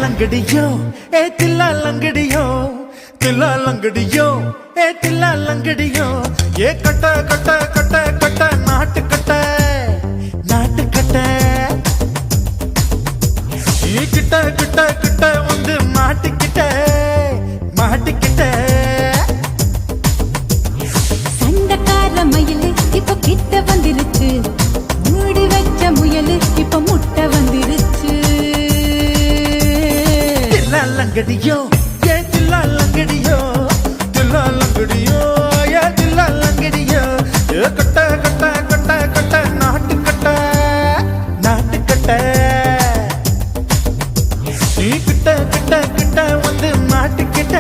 लंगड़ियो ए तिल्ला लंगड़ियो तिल्ला लंगड़ियो ए तिल्ला लंगड़ियो ये cut cut cut cut नाट cut ये kit kit kit வந்து மாட்டிக்கிட்ட சண்டக்கார மயிலு இப்ப கிட்ட வந்துருச்சு மூடி வச்ச முயலு இப்ப முட்டை வந்துருச்சு लंगड़ियो ये दिल्ला लंगड़ियो ये दिल्ला लंगड़ियो ये कट्टा कट्टा कट्टा कट्टा नाट कट्टा நீ கிட்ட கிட்ட கிட்ட வந்து மாட்டிக்கிட்ட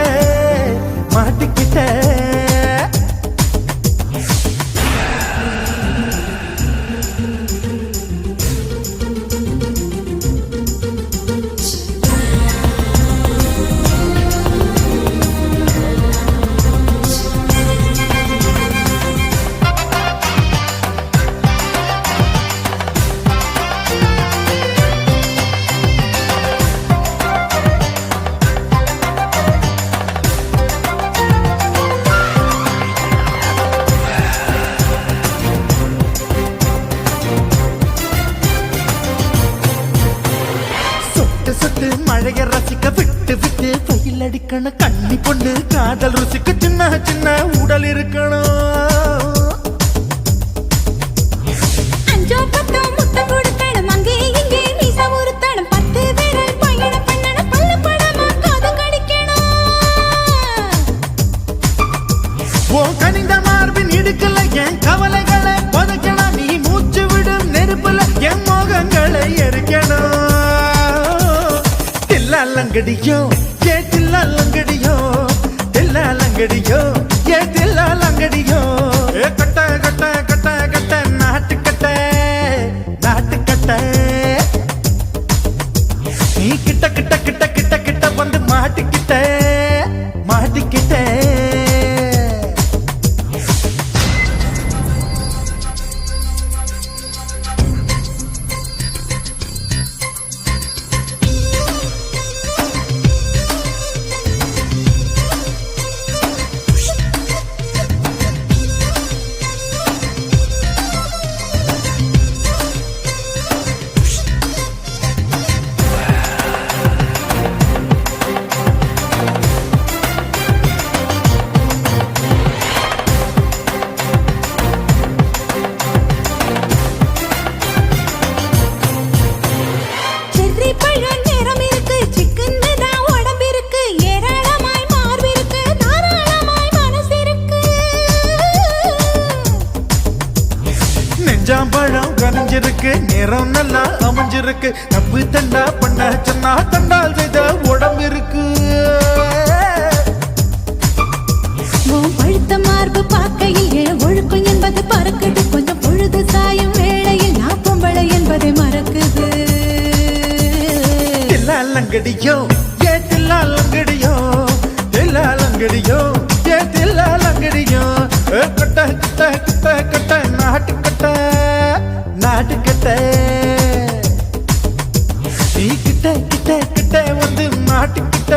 மழைய ரசிக்க விட்டு விட்டு வெயில் அடிக்கணும் கண்ணி பொண்ணு காதல் ருசிக்க சின்ன சின்ன உடல் இருக்கணும் கனிந்த மார்பின் இடுக்கல என் கவலைகளை புதைக்கணும் நீ மூச்சு விடும் நெருப்புல என் மோகங்களை எரிக்கணும் लंगड़ियो ये दिल्ला लंगड़ियो ये दिल्ला लंगड़ियो ए कट्टा कट्टा कट्टा कट्टा नाट कट्टा நீ கிட்ட கிட்ட கிட்ட கிட்ட கிட்ட வந்து மாட்டிக்கிட்ட பழம் கனிஞ்சிருக்கு நேரம் நல்லா அமைஞ்சிருக்கு தப்பு தண்டா பண்ண சொன்னா தண்டால் செய்த உடம்பு இருக்கு பழுத்த மார்பு பார்க்கையில் ஒழுக்கம் என்பது பறக்குது கொஞ்சம் பொழுது சாயும் வேளையில் நான் பொம்பளை என்பதை மறக்குது தில்லா லங்கடியோ ஏ தில்லா லங்கடியோ ஏ தில்லா லங்கடியோ கட்ட கட்ட கட்ட கட்ட நாட்டு கட்ட நீ கிட்ட கிட்ட கிட்ட வந்து மாட்டிக்கிட்ட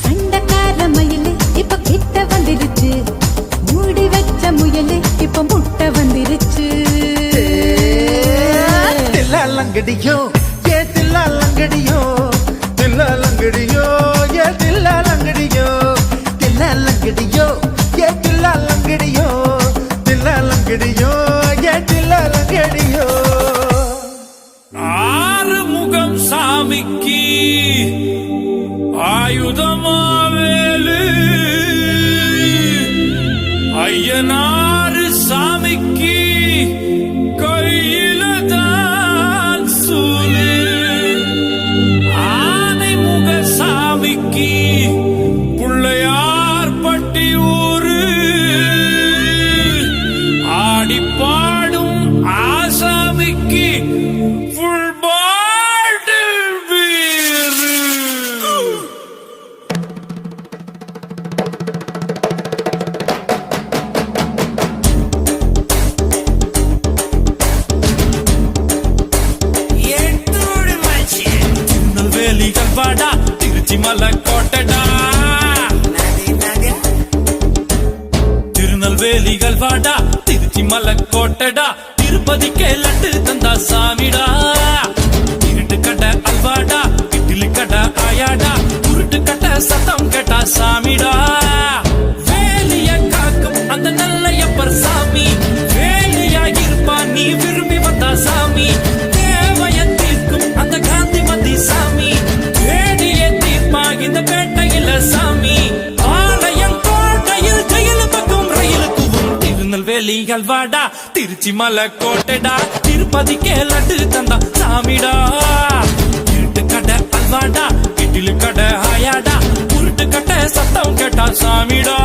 சண்டக்கார மயிலு இப்ப கிட்ட வந்துருச்சு மூடி வச்ச முயலு இப்ப முட்டை வந்துருச்சு தில்லா லங்கடியோ ஏ தில்லா லங்கடியோ ஏ தில்லா லங்கடியோ ये दिल्ला लंगड़ियो ये दिल्ला लंगड़ियो ஆறுமுகம் சாமிக்கு ஆயுதமாவேலு ஐயனாறு சாமிக்கு கையில் அல்வாடா திருச்சி மலை கோட்டடா திருப்பதிக்கே லட்டு தந்தா சாமிடா இருட்டு கட்ட அல்வாடா இட்லி கட்ட ஆயாடா உருட்டு கட்ட சத்தம் கேட்டா சாமிடா வேலிய காக்கும் அந்த நல்லையப்பர் சாமி வேலியா இருப்பா நீ விரும்பி வந்தா சாமி தேவைய தீர்க்கும் அந்த காந்திமதி சாமி வேடிய தீர்ப்பா இந்த பேட்டையில சாமி ஆலயம் கோட்டையில் ஜெயில் பக்கம் ரயிலுக்குவும் திருநெல்வேலி அல்வாடா திருச்சி மலை கோட்டைடா திருப்பதிக்கே லட்டு தந்தா சாமிடா இருட்டு கடை அல்வாடா இட்லி கடை ஆயாடா உருட்டு கட்ட சத்தம் கேட்டா சாமிடா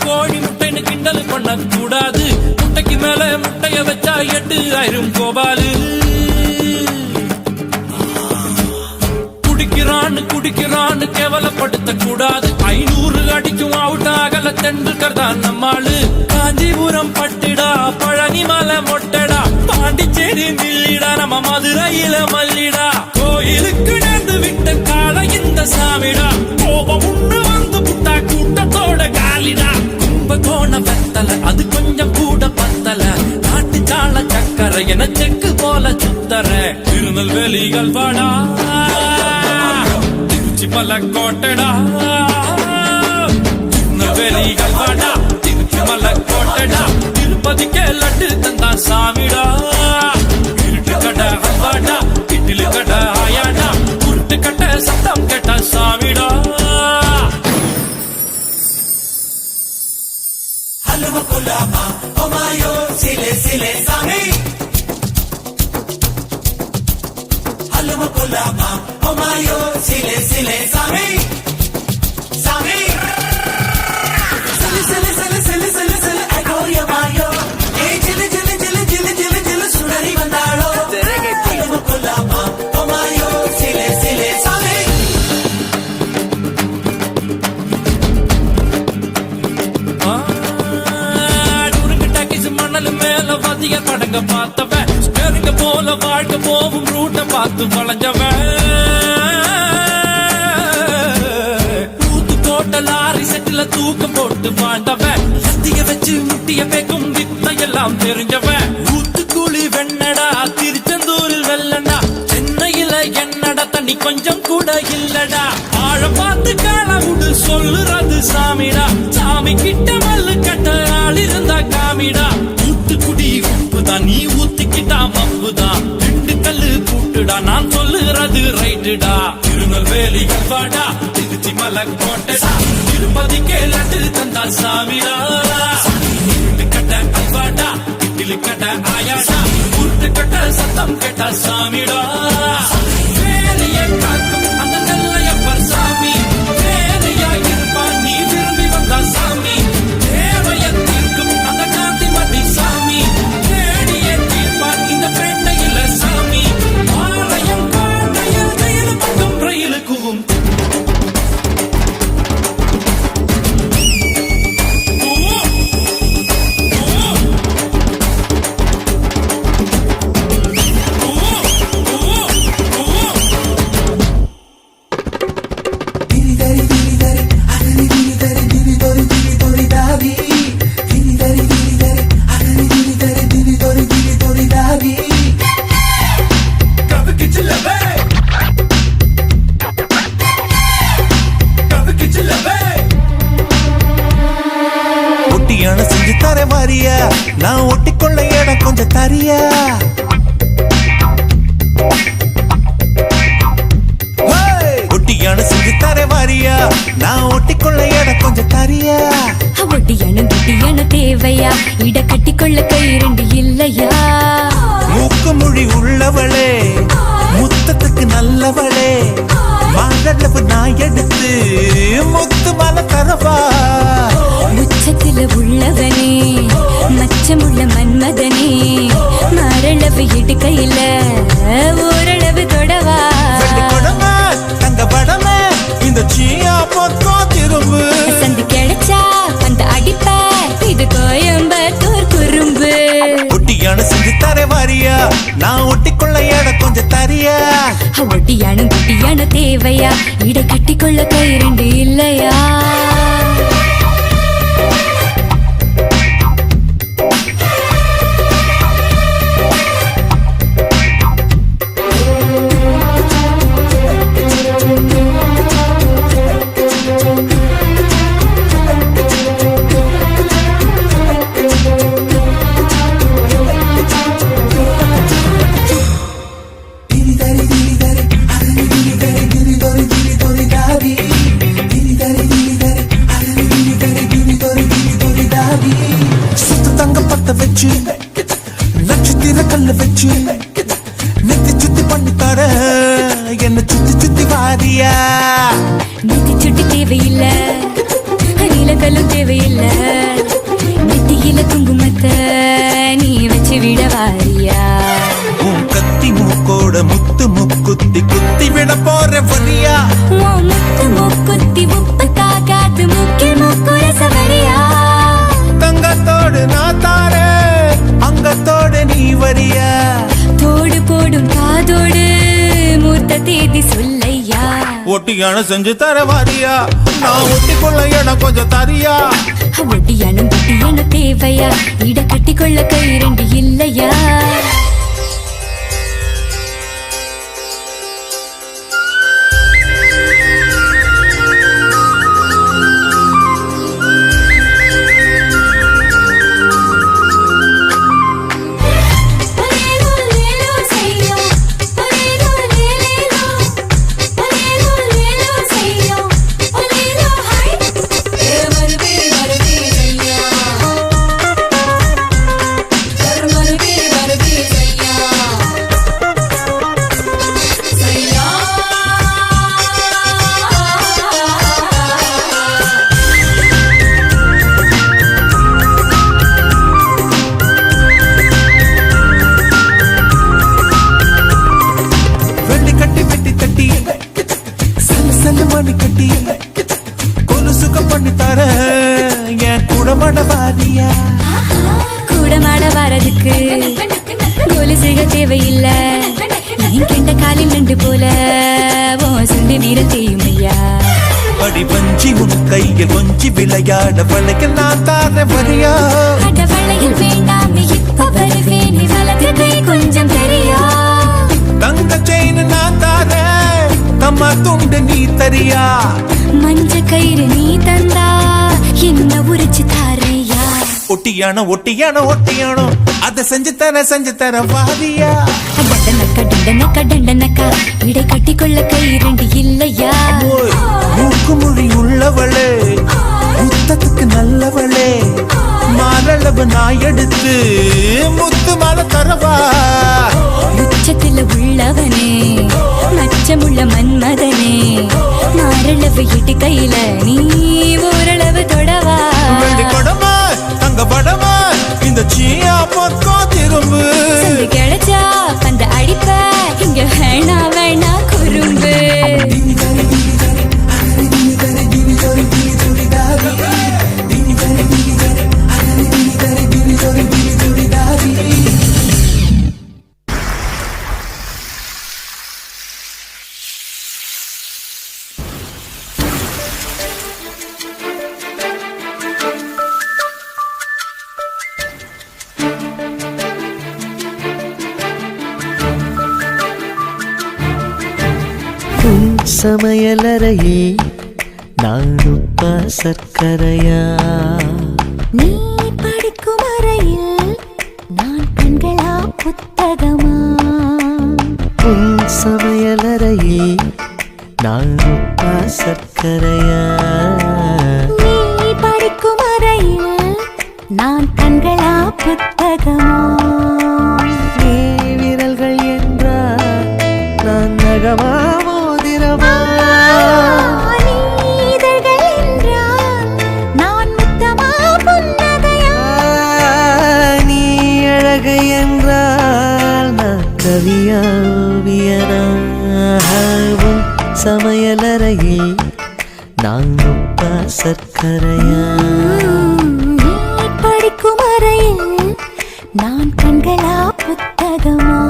கோழி முட்டைன்னு கிண்டல் பண்ண கூடாது முட்டைக்கு மேல முட்டைய வச்சா 8000 கோபாலு குடிக்கிறான்னு கேவலப்படுத்த கூடாது 500 அடிக்கும் அவுட் ஆகல தெண்டுல்கர் தான் நம்மாளு காஞ்சிபுரம் பட்டுடா பழனி மலை மொட்டடா பாண்டிச்சேரி நில்லிடா நம்ம மதுரையில மல்லிடா கோயிலுக்கு நேர்ந்து விட்ட கால இந்த சாமிடா கோபம் உண்டு வந்து புட்டா கூட்டத்தோட காலிடா கும்பகோண வெத்தல அது கொஞ்சம் கூட பத்தல நாட்டு சால சக்கரை என செக்கு போல சுத்தர திருநெல்வேலி அல்வாடா திருச்சி மலை கோட்டடா திருநெல்வேலி அல்வாடா திருச்சி மலை கோட்டடா திருப்பதிக்கே லட்டு தந்தா சாமிடா இருட்டு கடை அல்வாடா இட்லி கடை ஆயாடா உருட்டு கட்ட சத்தம் கேட்டா சாமிடா Halama kulama, omayo, sile sile sami. Halama kulama, omayo, sile sile sami. Sami. Sile sile sile sile sile sile, agoya mayo. Hey jile jile jile jile jile jile sunari bandalo. Halama kulama, omayo, sile sile sami. மணல் மேல வதிய கடங்க பார்த்தவன் ஸ்டேரிங்க போல வாழ்க்கை போகும் ரூட்ட பார்த்து வளைஞ்சவன் ஊத்து போட்ட lorry செட்டில தூக்கம் போட்டு வாழ்ந்தவன் சத்திய வச்சு முட்டிய பேக்கும் வித்தையெல்லாம் தெரிஞ்சவன் ஊத்துக்குழி வெண்ணடா திருச்செந்தூரில் வெள்ளடா சென்னையில என்னடா தண்ணி கொஞ்சம் கூட இல்லடா ஆழ பார்த்து காலமுடு சொல்லுறது சாமிடா சாமி கிட்ட மல்லு கட்ட ஆள் இருந்தா காமிடா ஊத்துக்குடி உப்புதான் நீ ஊத்திக்கிட்டா மப்புதான் 2 கல்லு கூட்டுடா நான் சொல்லுறது ரைட்டுடா திருநெல்வேலி அல்வாடா திருச்சி மலை கோட்டடா திருப்பதிக்கே லட்டு தந்தா சாமிடா இருட்டு கட்ட அல்வாடா இட்லி கட்ட ஆயாடா உருட்டு கட்ட சத்தம் கேட்டா சாமிடா வேலையை காக்கும் அந்த நல்லையப்பர் சாமி வேலையா இருப்பான் நீ விரும்பி வந்தா சாமி தேவைய தீர்க்கும் அந்த காந்திமதி சாமி தேடிய தீர்ப்பான் இந்த பேட்டையில சாமி ஆலயம் கோட்டையில் ஜெயில் பக்கம் ரயிலுக்குவும் ஒட்டியான செஞ்சு தர மாறியா நான் ஒட்டிக்கொள்ள இடம் கொஞ்சம் தரியா ஒட்டியான செஞ்சு தர மாறியா நான் ஒட்டிக்கொள்ள இடம் கொஞ்சம் தரியா ஒட்டியான தேவையா இட கட்டிக்கொள்ள கை 2 இல்லையா மூக்கு மொழி உள்ளவளே முத்தத்துக்கு நல்லவளே மாதளவு நான் எடுத்து முத்து மலை தரவா உச்சத்துல உள்ளவனே மச்சமுள்ள மன்மதனே மரளவு இடுக்கையில ஓரளவு தொடவா கொடமை தங்க படமே இந்த சீயா பொத்தோ திரும்பு சந்து கிடைச்சா அந்த அடிப்ப இது கோயம்பத்தூர் குறும்பு ஒட்டியான செஞ்சு தர வாரியா நான் ஒட்டிக்கொள்ள எட கொஞ்சம் தரியா ஒட்டியான குட்டியான தேவையா இடை கட்டிக்கொள்ள கை ரெண்டு இல்லையா சுத்து தங்க பத்த வச்சு நட்சத்திர கல்ல வச்சு நெத்தி சுத்தி பண்ணி தர என்ன சுத்தி சுத்தி வாரியா நெத்தி சுட்டி தேவையில்ல நீலக்கல்லும் தேவையில்ல நெத்தியில குங்குமத்தை நீ வச்சு விட வாரியா உன் கத்தி மூக்கோட முத்து முக்குத்தி குத்தி விட போற வரியா முத்து முக்குத்தி உப்பு தாக்காத்து முக்கில் முக்குற சவரியா தங்கத்தோடு நான் தாரே அங்கத்தோடு நீ வரியா தோடு போடும் காதோடு மூர்த்த தேதி சொல்லையா ஒட்டியான செஞ்சு தர வாரியா நான் ஒட்டிக்கொள்ள இடம் கொஞ்சம் தரியா ஒட்டியானும் குட்டியான தேவையா இட கட்டிக்கொள்ள கை ரெண்டு இல்லையா கட்டி கொலு சுகம் பண்ணி தர என் கூடமாட வாரியா கூடமாட வரதுக்கு கொலுசுக தேவையில்லை நீ கெண்ட காலில் நண்டு போல சுண்டி வீர தேயுமையா அடி வஞ்சி உன் கையில் கொஞ்சி விளையாட வளைக்க நான் தார வரியா அட வளையில் வேண்டாமே இப்ப வருவேன் வலது கை கொஞ்சம் தெரியா தங்க செயின் நான் தார தம்மா துண்டு நீ தரியா மஞ்ச கயிறு நீ தந்தா என்ன உரிச்சு தாரையா ஒட்டியானோ ஒட்டியானோ ஒட்டியானோ அத செஞ்சு தர வாரியா டண்டனக்கா டண்டனக்கா இடை கட்டிக்கொள்ள கை ரெண்டு இல்லையா மூக்கு மொழி உள்ளவளே முத்தத்துக்கு நல்லவளே மாரளவு நான் எடுத்து முத்து மாலை தரவா உச்சத்துல உள்ளவனே மச்சமுள்ள மன்மதனே மாரளவு இட்டு கையில நீ ஓரளவு தொடவா கொடமா தங்க படமா இந்த சீயா பொத்தோ திரும்பு கிடைச்சா அந்த அடிப்ப இங்க வேணா வேணா குறும்பு சமையலறையே நானுப்பா சர்க்கரையா நீ படிக்கும் அறையில் நான் கண்களா புத்தகமா உன் சமையலறையே நானுப்பா சர்க்கரையா நீ படிக்கும் அறையில் நான் கண்களா புத்தகமா நீ விரல்கள் என்றால் நான் நகமா மோதிரமா நீதழ்கள் என்றால் நான் முத்தமா பொன் அழுகை என்றால் நான் கவியா ஓவியனாகும் சமையலறையில் நான் உப்பா சர்க்கரையா நீ படிக்கும் அறையில் நான் கண்களா புத்தகமா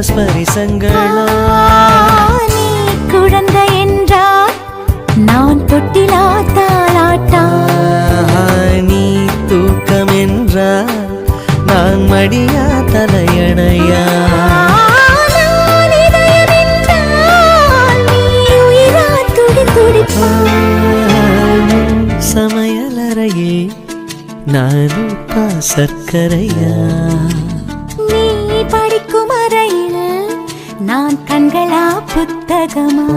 ஸ்பரிசங்களா நீ குழந்தை என்றால் நான் தொட்டிலா தாலாட்டா நீ தூக்கம் என்றால் நான் மடியா தலையணையா சமையலறையில் நான் உப்பா சர்க்கரையா நீ படிக்கும் அறையில் நான் கண்களா புத்தகமா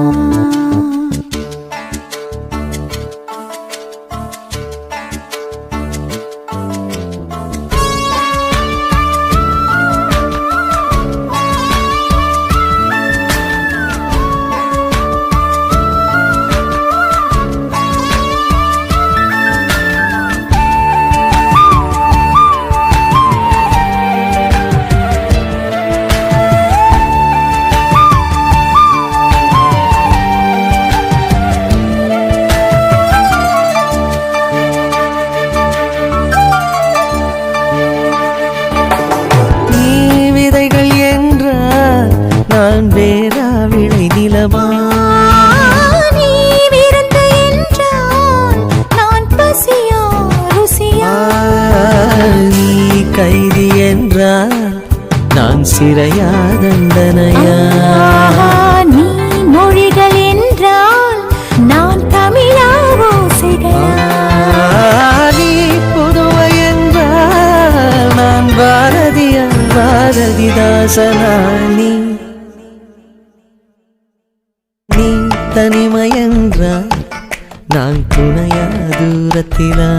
வேறா விளை நிலமா நீ விருந்து என்றால் நான் பசியா ருசியா நீ கைதி என்றால் நான் சிறையா தண்டனையா நீ மொழிகள் என்றால் நான் தமிழா ஓசைகளா நீ புதுவை என்றால் நான் பாரதியா பாரதிதாசனா நீ தனிமை என்றால் நான் துணையா தூரத்திலா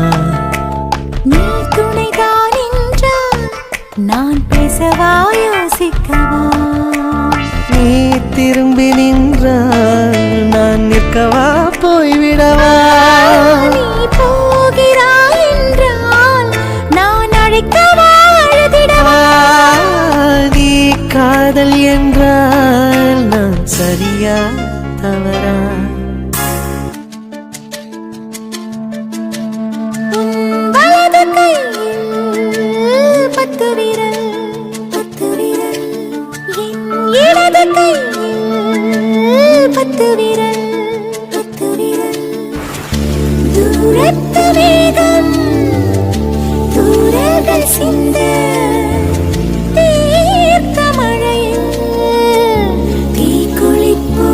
நீ துணைதான் என்றால் நான் பேசவா யோசிக்கவா நீ திரும்பி நின்றால் நான் நிற்கவா போய்விடவா நீ போகிறாய் என்றால் நான் அழைக்கவா அழுதிடவா நீ காதல் என்றால் நான் சரியா தவறா வலது கையில் 10 விரல் என் இடது கையில் 10 விரல் தூரத்து மேகம் தூரங்கள் சிந்த தீர்த்த மழையில் தீக்குளிப்போ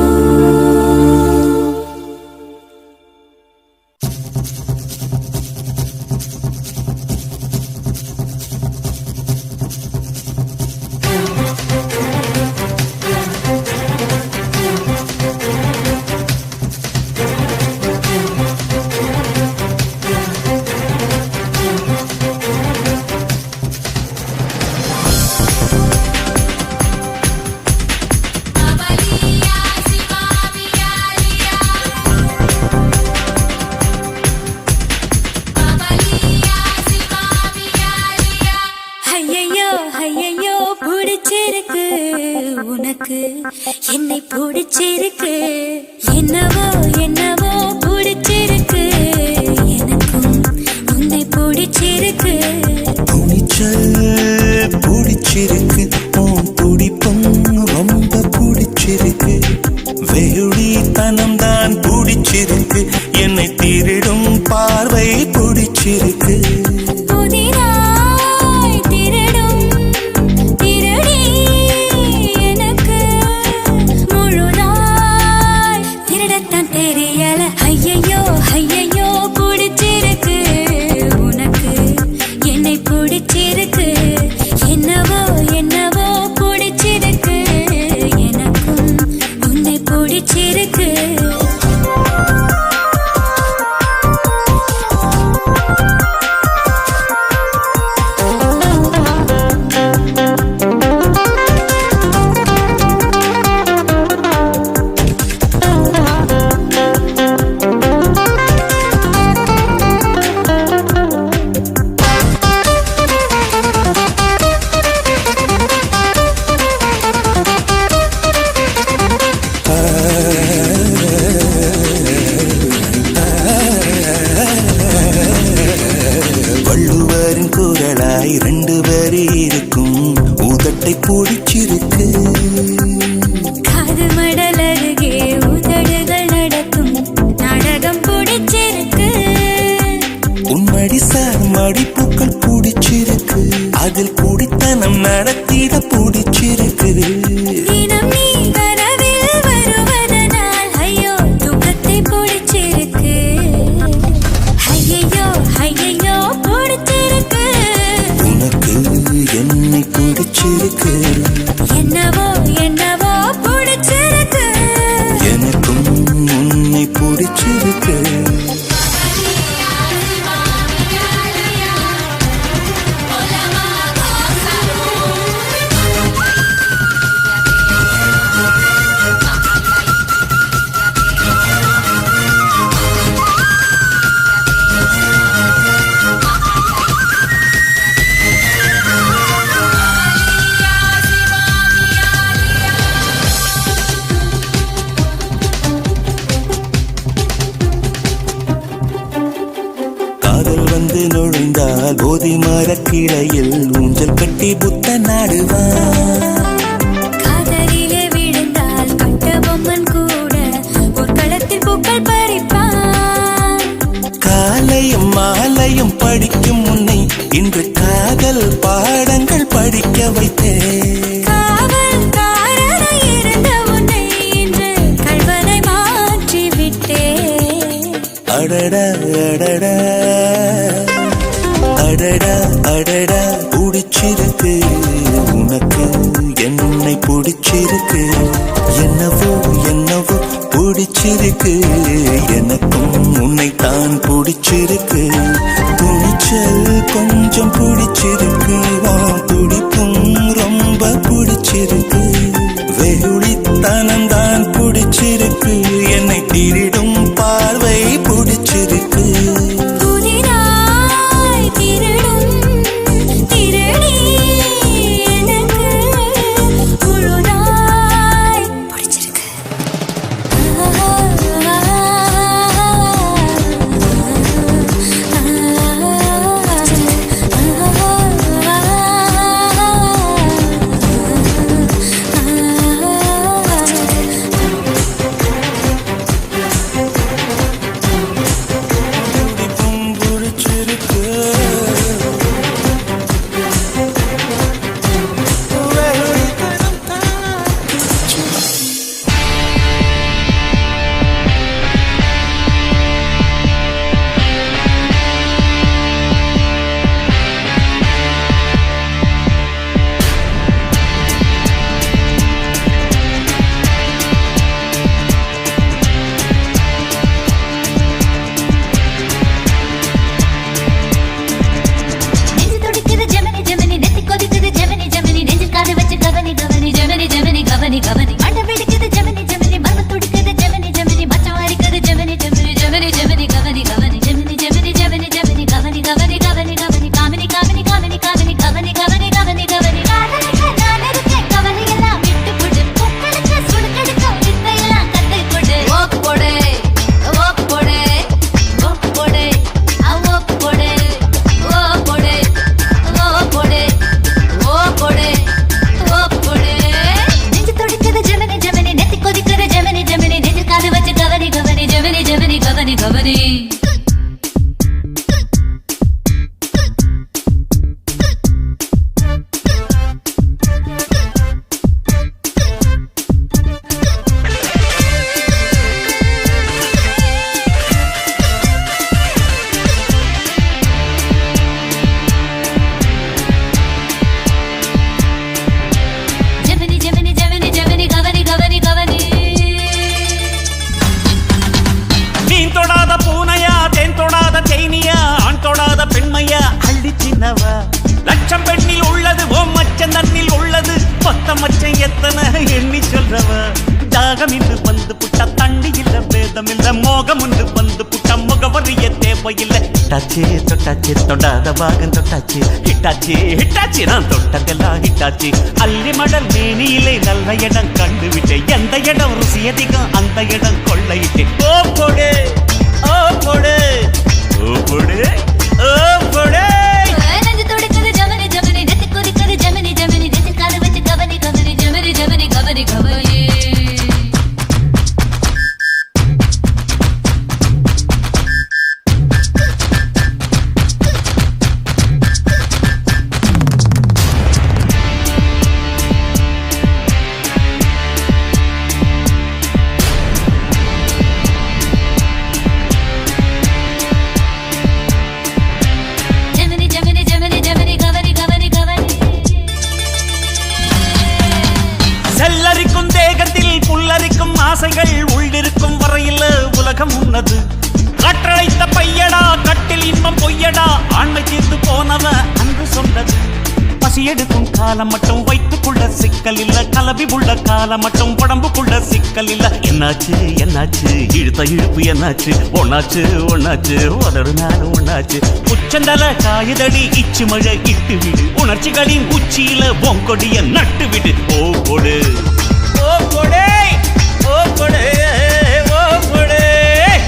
உனக்கு என்னை பிடிச்சிருக்கு என்னவோ என்னவோ பிடிச்சிருக்கு எனக்கும் உன்னை பிடிச்சிருக்கு துணிச்சல் பிடிச்சிருக்கு உன் துடிப்பும் ரொம்ப பிடிச்சிருக்கு வெகுளித்தனம் தான் பிடிச்சிருக்கு என்னை திருடும் பார்வை பிடிச்சிருக்கு புதிதாய் திருடும் திருடி இருக்கும் உதட்டை பிடிச்சிருக்கு காது மடல் அருகே உதடுகள் நடத்தும் நாடகம் பிடிச்சிருக்கு உன்மடி சார் மடிப்பூக்கள் பிடிச்சிருக்கு அதில் குடித்தனம் நடத்திட பிடிச்சிருக்கு தினம் நீ கனவில் வருவதனால் ஐயோ துக்கத்தை பிடிச்சிருக்கு ஐயையோ ஐயையோ பிடிச்சிருக்கு உனக்கு என்னை பிடிச்சிருக்கு என்னவோ என்னவோ பிடிச்சிருக்கு எனக்கும் உன்னை பிடிச்சிருக்கு காதல் வந்து நுழைந்தால் போதி மரக்கிளையில் ஊஞ்சல் கட்டி புத்த நாடுவான் காதலிலே விழுந்தால் கட்ட பொம்மன் கூட ஒரு களத்தில் பூக்கள் பறிப்பான் காலையும் மாலையும் படிக்கும் முன்னை இன்று காதல் பாடங்கள் படிக்க வைத்தேன் காவல்காரனை இருந்த உன்னை இன்று கள்வனை மாற்றி விட்டேன் அடடா அடடா அடடா அடடா பிடிச்சிருக்கு உனக்கு என்னை பிடிச்சிருக்கு என்னவோ என்னவோ பிடிச்சிருக்கு எனக்கும் உன்னை தான் பிடிச்சிருக்கு துணிச்சல் கொஞ்சம் பிடிச்சிருக்கு துடிப்பும் ரொம்ப பிடிச்சிருக்கு வெகுளித்தனம் தான் பிடிச்சிருக்கு என்னை திருடும் பார்வை பிடிச்சிருக்கு புதிதாய் திருடும் திருடி எனக்கு முழுதாய் பிடிச்சிருக்கு துடிப்பும் பிடிச்சிருக்கு வெகுளித்தனம் தான் நெஞ்சு துடிக்குது ஜெமினி ஜெமினி நெத்தி கொதிக்குது ஜெமினி ஜெமினி நெஞ்சில் காது வச்சு கவனி கவனி ஜெமினி ஜெமினி கவனி கவனி மண்டை வெடிக்குது ஜெமினி ஜெமினி மர்ம துடிக்குது ஜெமினி ஜெமினி மச்சம் அரிக்குது ஜெமினி ஜெமினி ஜெமினி ஜெமினி கவனி கவனி ஜெமினி ஜெமினி ஜெமினி ஜெமினி கவனி கவனி கவனி கவனி காமினி காமினி காமினி காமினி கவனி கவனி கவனி கவனி காதலுக்கு நான் இருக்கேன் கவலை எல்லாம் விட்டு கொடு பூக்களுக்கு சுடுக்கெடுக்கும் வித்தையெல்லாம் கத்தை கொடு ஓக்கு போடு ஓக்கு போடு ஓக்கு போடு ஓக்கு போடு ஓ போடு ஓ போடு ஓ போடு ஓ போடு நெஞ்சு துடிக்குது ஜெமினி ஜெமினி நெத்தி கொதிக்குது ஜெமினி ஜெமினி நெஞ்சில் காது வச்சு கவனி கவனி ஜெமினி ஜெமினி கவனி கவனி ஜெமினி ஜெமினி ஜெமினி ஜெமினி கவனி கவனி கவனி மீன் தொடாத பூனையா தேன் தொடாத தேனியா ஆண் தொடாத பெண்மையா அள்ளி சின்னவா லட்சம் பெண்ணில் உள்ளது ஓ மச்சம் தன்னில் உள்ளது பத்த மச்சம் எத்தனை எண்ணி சொல்றவ தாகம் இன்று வந்து புட்ட தண்ணி இல்ல வேதம் இல்ல மோகம் ஒன்று வந்து புட்ட முகவரிய தேவையில்லை ஹிட்டாச்சி தொட்டாச்சி தொடாத பாகம் தொட்டாச்சி ஹிட்டாச்சி ஹிட்டாச்சி நான் தொட்டதெல்லாம் ஹிட்டாச்சி அள்ளி மடல் மேனியிலே நல்ல இடம் கண்டுவிட்டேன் எந்த இடம் ருசி அதிகம் அந்த இடம் கொள்ளையிட்டேன் ஓ போடு ஓ போடு ஓ போடு ஓ போடு நெஞ்சு துடிக்குது ஜெமினி ஜெமினி நெத்தி கொதிக்குது ஜெமினி ஆசைகள் உள்ளிருக்கும் வரையில் உலகம் உன்னது. கற்றழைத்த பையடா கட்டில் இன்பம் பொய்யடா ஆண்மை தீர்ந்து போனவ அன்று சொன்னது. பசி எடுக்கும் காலம் மட்டும் வயிற்றுக்குள்ள சிக்கல் இல்ல, கலவி உள்ள காலம் மட்டும் உடம்புக்குள்ள சிக்கல் இல்ல. என்னாச்சு என்னாச்சு இழுத்த இழுப்பு என்னாச்சு, ஒன்னாச்சு ஒன்னாச்சு ஒரு நாள் ஒன்னாச்சு. உச்சந்தல காயுதடி இச்சு மழை இட்டு விடு, உணர்ச்சிகளின் உச்சியில பொங்கொடிய நட்டு விடு. ஓ கொடு ஓ கொடே ஓ கொடே ஓ கொடே.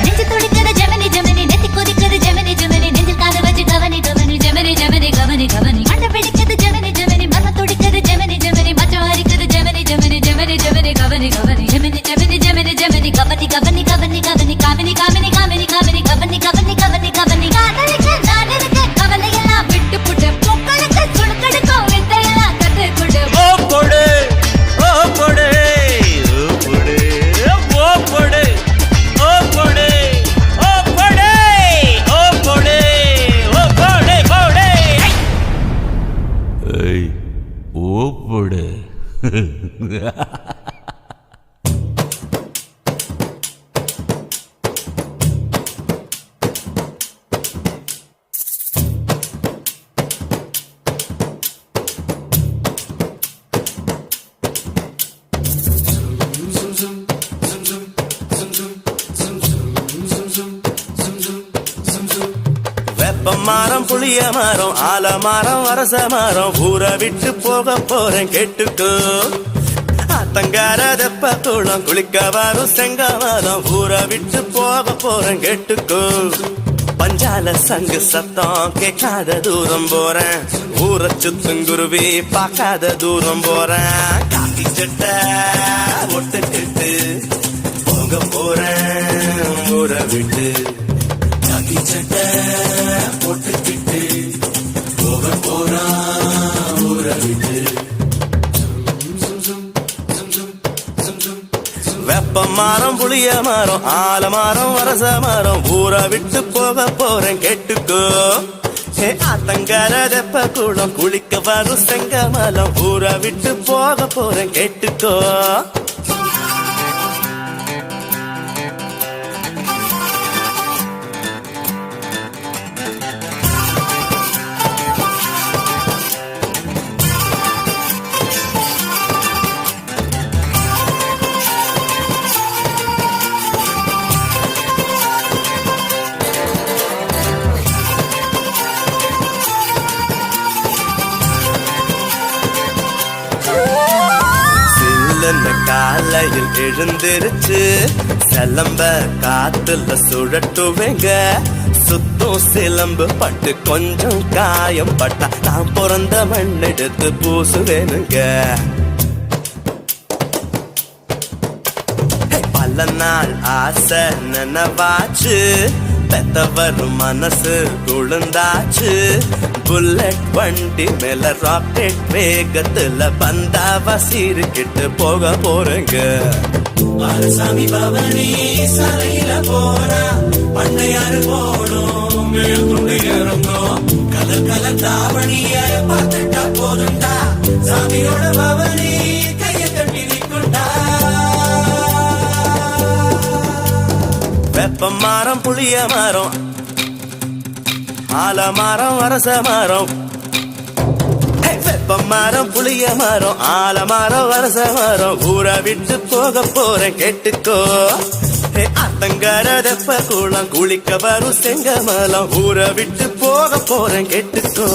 நெஞ்சு துடிக்குது ஜெமினி ஜெமினி, நெத்தி கொதிக்குது ஜெமினி ஜெமினி, நெஞ்சில் காது வச்சு கவனி கவனி ஜெமினி ஜெமினி கவனி கவனி. மண்டை பிடிக்குது ஜெமினி ஜெமினி, மனம் துடிக்குது ஜெமினி ஜெமினி, மச்சம் அரிக்குது ஜெமினி ஜெமினி ஜெமினி ஜெமினி கவனி கவனி. ஜெமினி ஜெமினி ஜெமினி ஜெமினி கவனி கவனி கவனி கவனி காமினி காமினி காமினி காமினி கவனி கவனி கவனி கவனி. காதலிக்க நான் இருக்க கவலையெல்லாம் விட்டு புட்டு, பொக்களுக்கு சுடுக்கடுக்கும் வித்தையெல்லாம் கத்து கொடு. ஓ கொடு ஓ கொடு ஓ கொடு ஓ கொடு ஓ கொடு ஓ கொடு ஓ கொடு ஓ கொடு கொடு. ஏய் ஓ கொடு. வெப்ப மரம் புளிய மரம் ஆல மரம் அரச மரம் ஊரை விட்டு போக போறேன் கேட்டுக்கோ. ஆத்தங்கார தெப்ப குளம் குளிக்க வரும் செங்கமரம் ஊரை விட்டு போக போறேன் கேட்டுக்கோ. பஞ்சால சங்கு சத்தம் கேட்காத தூரம் போறேன், ஊரை சுத்துங்குருவி பார்க்காத தூரம் போறேன். காக்கி சட்டை ஒட்டுக்கிட்டு போக போறேன் ஊரை விட்டு. காக்கி சட்டை போட்டுக்கிட்டு போக போறான் ஊரை விட்டு. வெப்ப மரம் புளிய மரம் ஆல மரம் அரச மரம் ஊரை விட்டு போக போறேன் கேட்டுக்கோ. ஆத்தங்கர தெப்ப குளம் குளிக்க வரும் செங்கமலம் ஊரை விட்டு போக போறேன் கேட்டுக்கோ. காலையில் எழுந்திருச்சு சிலம்ப காத்துல சுழட்டுவேங்க. சுத்தம் சிலம்பு பட்டு கொஞ்சம் காயம் பட்டா நான் பிறந்த மண் எடுத்து பூசுவேனுங்க. பல நாள் ஆசை நினைவாச்சு, பெத்தவர் மனசு குழுந்தாச்சு. புல்லட் வண்டி மேல ராக்கெட் வேகத்துல பந்தாவா சீருக்கிட்டு போக போறேங்க. சாமி பவனி சாலையில போறா பண்ணையாரு போனோம் மேற்கொண்டு இறந்தோம். கலர் கலர் தாவணிய பார்த்துட்டா போதுண்டா, சாமியோட பவனி கைய கட்டி நிற்குண்டா. வெப்ப மரம் புளிய மரம் ஆல மரம் அரச மரம். வெப்ப மரம் புளிய மரம் ஆல மரம் அரச மரம் ஊரை விட்டு போக போறேன் கேட்டுக்கோ. அத்தங்கர தெப்ப குளம் குளிக்க வரும் செங்கமலம் ஊரை விட்டு போக போறேன் கேட்டுக்கோ.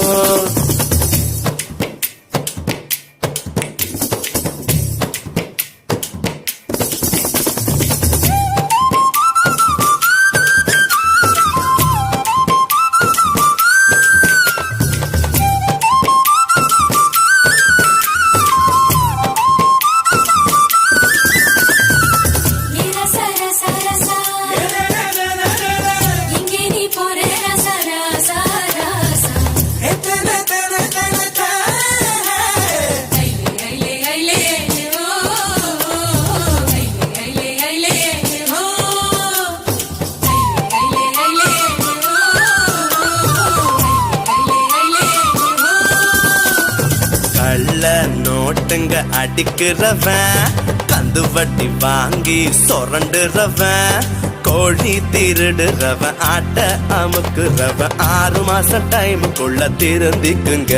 நோட்டுங்க அடிக்கிறவன் கந்த சந்து வட்டி வாங்கி சொரண்டுறவன் கோழி திருடுறவன் ஆட்ட அமுக்குறவன் 6 மாசம் டைமுக்குள்ள திருந்திக்குங்க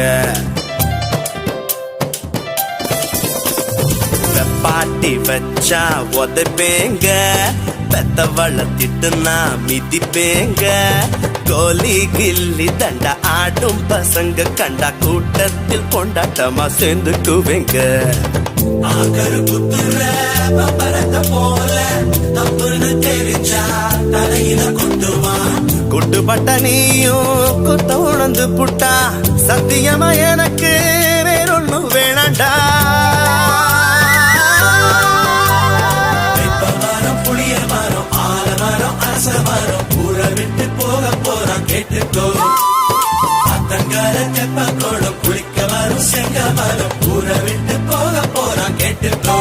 பாட்டி வச்சா உதைப்பேங்க பெத்த வளர்த்திட்டுனா மிதிப்பேங்க கோலி கில்லி தண்டா ஆடும் பசங்க கண்டா கூட்டத்தில் கொண்டாட்டமா சேர்ந்துக்குவேங்க ஆகரு குத்துற பப்பரத்தை போல தப்புன்னு தெரிஞ்சா தலையில கொட்டுவான் குட்டுப்பட்ட நீயும் குத்த உணர்ந்து புட்டா சத்தியமா எனக்கு வேறொன்னு வேணாண்டா புளிய மரம் ஆலமரம் அரச மரம் ஊரை விட்டு போக போறான் கேட்டுக்கோ அத்தங்கால தெப்ப கோடம் குளிக்க வரும் செங்க மரம் ஊரை விட்டு போக போறான் கேட்டுக்கோ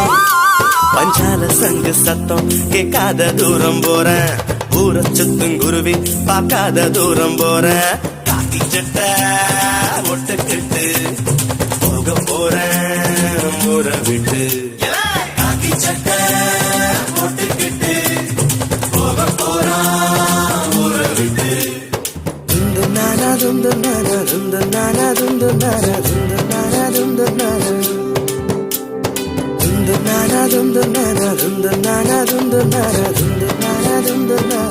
பஞ்சால சங்கு சத்தம் கேட்காத தூரம் போறேன் ஊரை சுத்தும் குருவி பார்க்காத தூரம் போறேன் காக்கி சட்டை ஒட்டுக்கிட்டு போக போறேன் ஊரை விட்டு காக்கி சட்டை போட்டுக்கிட்டு போக போறான் ஊரை விட்டு துந்து நானா துந்து நானா துந்து நானா துந்து நானா துந்து நானா துந்து நானா துந்து நானா துந்து நானா துந்து நானா துந்து நானா துந்து நானா துந்து நானா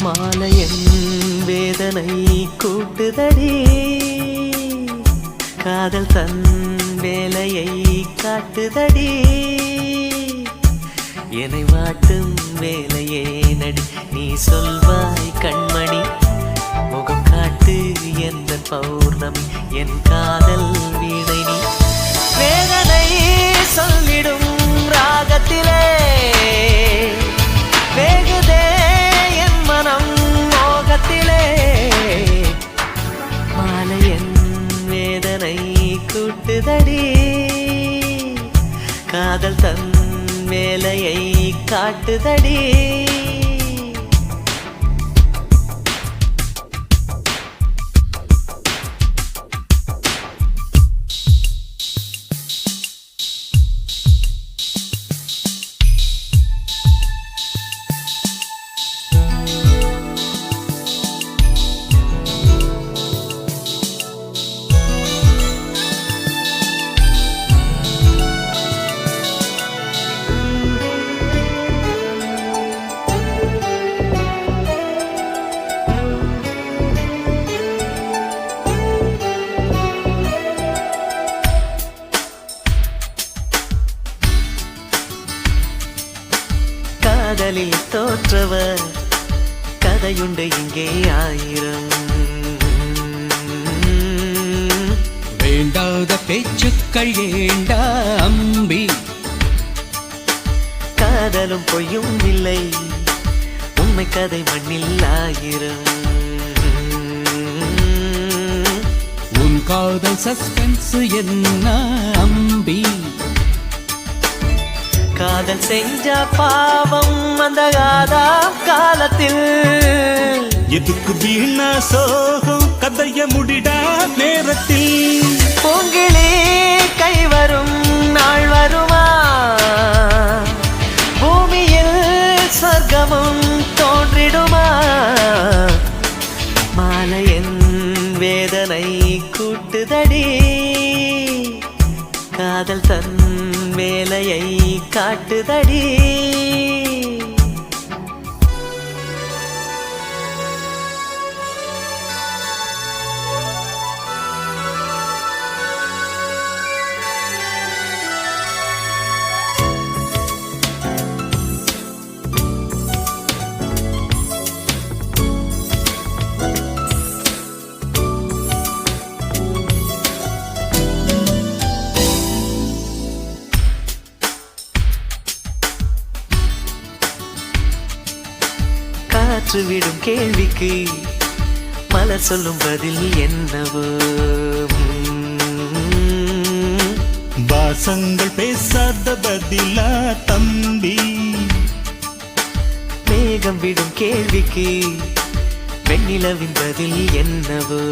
மாலையன் வேதனை கூட்டுதடி காதல் தன் வேலையை காட்டுதடி என்னை வாட்டும் வேலையே நடி நீ சொல்வாய் கண்மணி முகம் காட்டு எந்த பௌர்ணமி என் காதல் வீணை நீ வேதனை சொல்லிடும் ராகத்திலே வேகுதே மனம் மோகத்திலே மாலையன் வேதனை கூட்டுதடி காதல் தன் வேலையை காட்டுதடி காதலில் தோற்றவர் கதையுண்டு இங்கே 1000 வேண்டாத பேச்சுக்கள் ஏண்டா அம்பி காதலும் பொய்யும் இல்லை உண்மை கதை மண்ணில் 1000 உன் காதல் சஸ்பென்ஸ் என்ன அம்பி காதல் செஞ்ச பாவம் அந்த காலத்தில் எதுக்கு வீண சோகம் கதைய முடிடா நேரத்தில் பூங்கிளி கை வரும் நாள் வருமா பூமியில் சொர்க்கமும் தோன்றிடுமா மாலையன் வேதனை கூட்டுதடி காதல் தன் வேலையை காட்டுதடி விடும் கேள்விக்கு மலர் சொல்லும் பதில் என்னவோ வாசங்கள் பேசாத பதிலா தம்பி மேகம் விடும் கேள்விக்கு வெண்ணிலவின் பதில் என்னவோ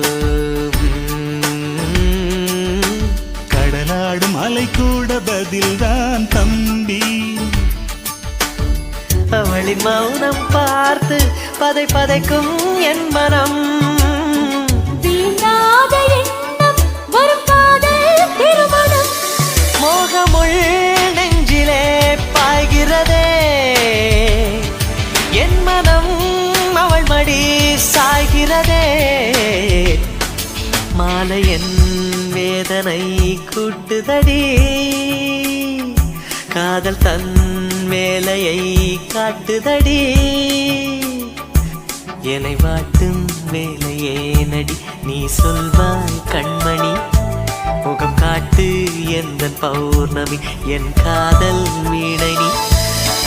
கடலாடும் அலை கூட பதில்தான் தம்பி அவளின் மௌனம் பார்த்து பதை பதைக்கும் என் மனம் தீண்டாத எண்ணம் வரும் காதல் திருமணம் மோகமுள் நெஞ்சிலே பாய்கிறதே என் மனம் அவள் மடி சாய்கிறதே மாலை என் வேதனை கூட்டுதடி காதல் தன் வேலையை காட்டுதடி என்னை வாட்டும் வேலையே நடி நீ சொல்வாய் கண்மணி முகம் காட்டு எந்த பௌர்ணமி என் காதல் வீணை நீ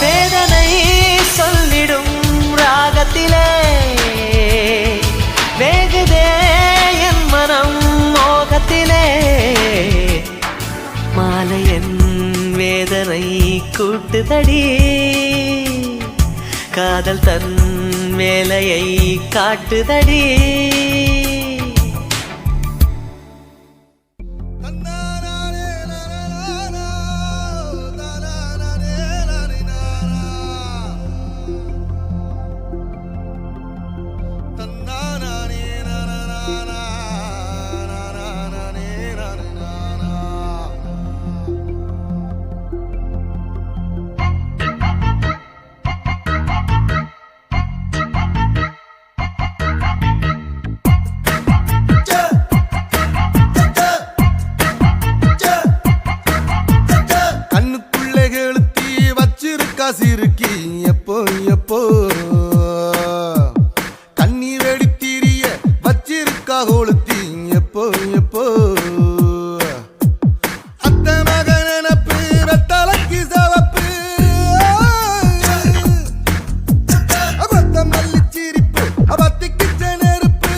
வேதனை சொல்லிடும் ராகத்திலே வேகுதே என் மனம் மோகத்திலே மாலை என் வேதனை கூட்டுதடி காதல் தன் வேலையை காட்டுதடி சிறுக்கி எப்போ எப்போ கண்ணீர் வெடித்தீரிய வச்சிருக்கா கொளுத்தி எப்போ எப்போ அத்த மக நினப்பு வெத்தலைக்கு சவப்பு அவத்த மல்லிச்சிரிப்பு அவத்திக்கு நெருப்பு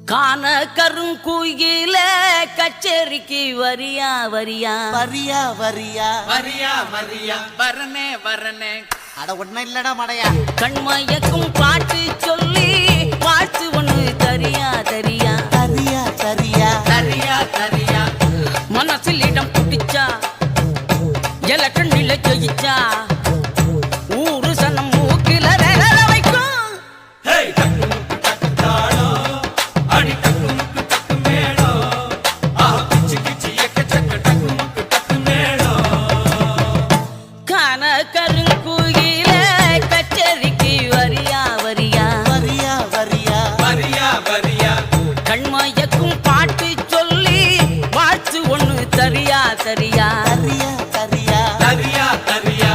காண கருங்குயில கச்சேரிக்கு வரியா வரியா வரியா வரியா வரியா வரியா வரனே வரனே அட ஒன்னும் இல்லடா மடையா கண்மயக்கும் பாட்டு சொல்லி வாழ்த்து ஒண்ணு தரியா தரியா தரியா தரியா தரியா தரியா மனசில் இடம் பிடிச்சா எலக்கண்ணில ஜெயிச்சா ஊரு சனம் மூக்கில வேலை வைக்கும் காண கருங்குயில கச்சேரிக்கு வரியா வரியா வரியா வரியா வரியா வரியா கண்மயக்கும் பாட்டு சொல்லி வாழ்த்து ஒண்ணு தரியா தரியா தரியா தரியா தரியா தரியா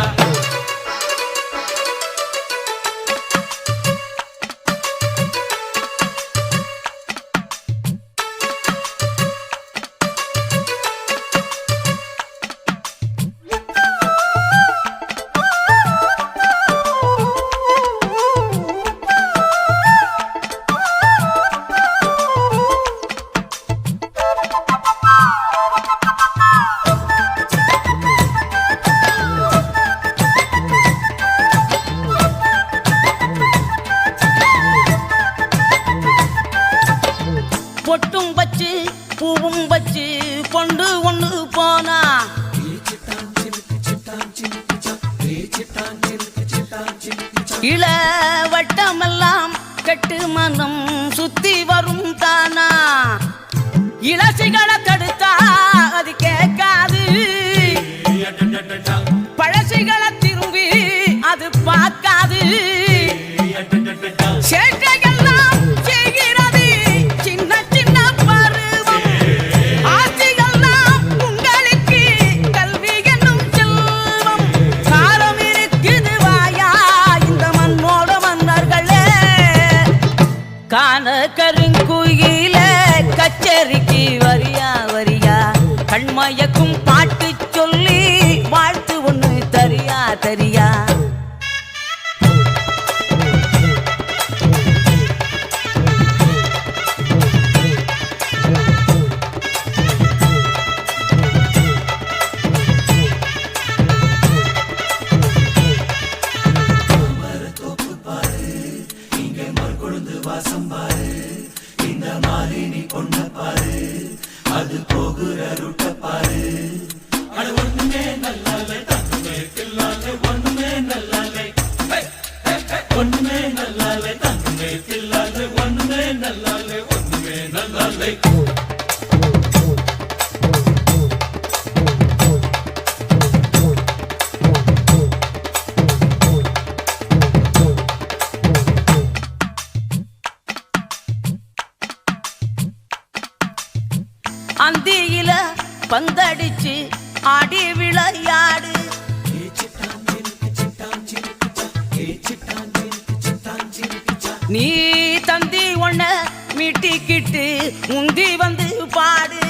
பொட்டும் வச்சு பூவும் வச்சு பொண்டு ஒண்ணு போனா இள வட்டமெல்லாம் கெட்டு மனம் சுத்தி வரும் தானா இளசிகளை தடுத்தா அது கேட்காது பழசிகளை திரும்பி அது பார்க்காது சேட்டையெல்லாம் செய்கிறது சின்ன சின்ன பருவம் ஆசைகள்லாம் உங்களுக்கு கல்வி என்னும் செல்வம் காலம் இருக்குது வாயா இந்த மண்ணோட மன்னர்களே காண கருங்குயில கச்சேரிக்கு வரியா வரியா கண்மயக்கும் பாட்டு சொல்லி வாழ்த்து ஒண்ணு தரியா தரியா அந்தியில பந்தடிச்சு ஆடி விளையாடு நீ தந்தி ஒண்ண மீட்டிக்கிட்டு முந்தி வந்து பாடு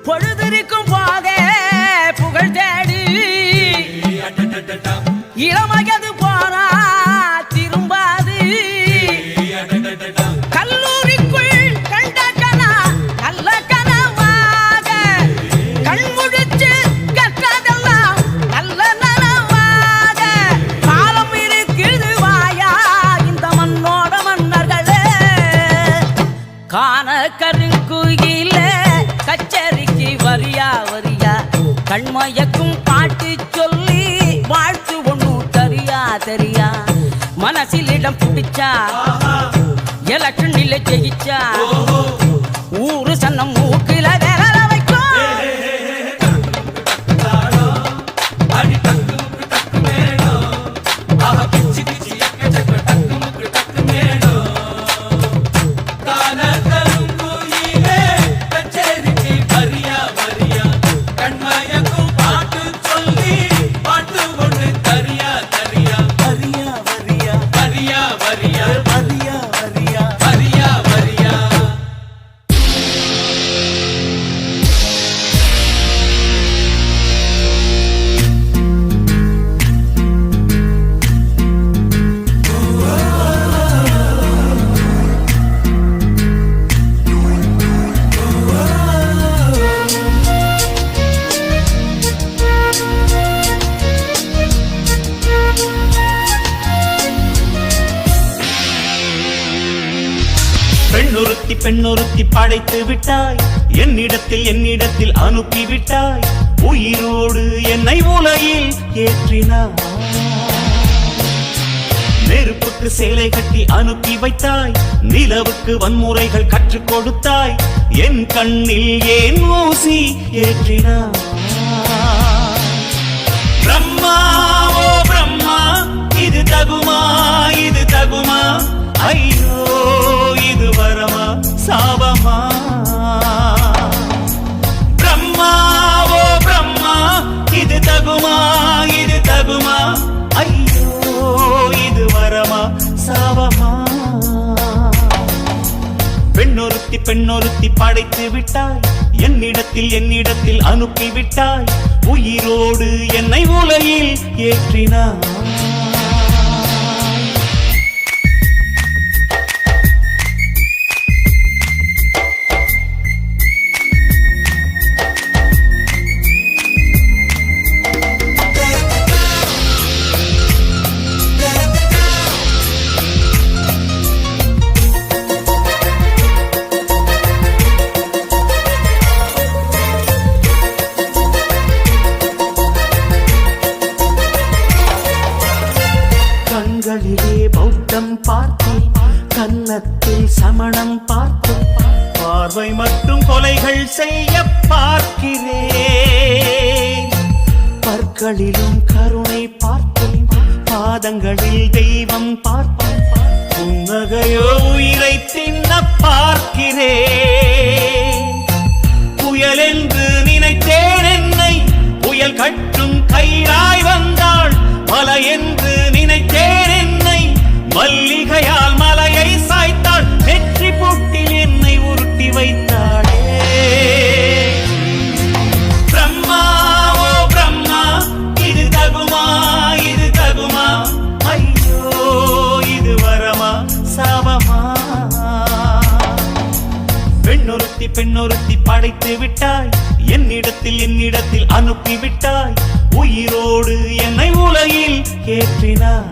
பொழுதிருக்கும் போதே புகழ் தேடு இளமயது போனா திரும்பாது கல்லூரிக்குள் கண்ட கனா நல்ல கனவாக கண்முடிச்சு கற்றதெல்லாம் நல்ல நனவாக காலம் இருக்குது வாயா இந்த மண்ணோட மன்னர்களே காண கருங்குயில கச்சேரிக்கு வரியா வரியா கண்மயக்கும் பாட்டு சொல்லி வாழ்த்து ஒண்ணு தரியா தரியா மனசில் இடம் பிடிச்சா எலக்ஷனில் ஜெயிச்சா ஊரு சன்னம் மூக்கில வேலை வைக்கும் வரியா வரியா வரியா வரியா பெண்ணொருத்தி படைத்து விட்டாய் என்னிடத்தில் அனுப்பி விட்டாய் உயிரோடு என்னை உலகில் ஏற்றினாய் நெருப்புக்கு சேலை கட்டி அனுப்பி வைத்தாய் நிலவுக்கு வன்முறைகள் கற்றுக் கொடுத்தாய் என் கண்ணில் ஏன் ஊசி ஏற்றினாய் பிரம்மா ஓ பிரம்மா இது தகுமா ஐயோ இது வரமா சாபமா பிரம்மா ஓ பிரம்மா இது தகுமா ஐயோ இது வரமா சாபமா பெண்ணொருத்தி படைத்து விட்டாய் என்னிடத்தில் அனுப்பி விட்டாய் உயிரோடு என்னை உலகில் ஏற்றினாய் கண்களிலே பௌத்தம் பார்த்தேன் கன்னத்தில் சமணம் பார்த்தேன் பார்வை மட்டும் கொலைகள் செய்ய பார்க்கிறேன் பற்களிலும் கருணை பார்த்தேன் பாதங்களில் தெய்வம் பார்த்தேன் புன்னகையோ உயிரை தின்ன பார்க்கிறேன் புயல் என்று நினைத்தேன் என்னை புயல் கட்டும் கயிறாய் வந்தாள் மலை என்று நினைத்தேன் என்னை மல்லிகையால் மலையை சாய்த்தாள் வெற்றி பூட்டில் என்னை உருட்டி வைத்தாளே பிரம்மா ஓ பிரம்மா இது தகுமா ஐயோ இது வரமா சாபமா பெண்ணொருத்தி படைத்து விட்டாய் என்னிடத்தில் அனுப்பி விட்டாய் உயிரோடு என்னை உலகில் ஏற்றினாய்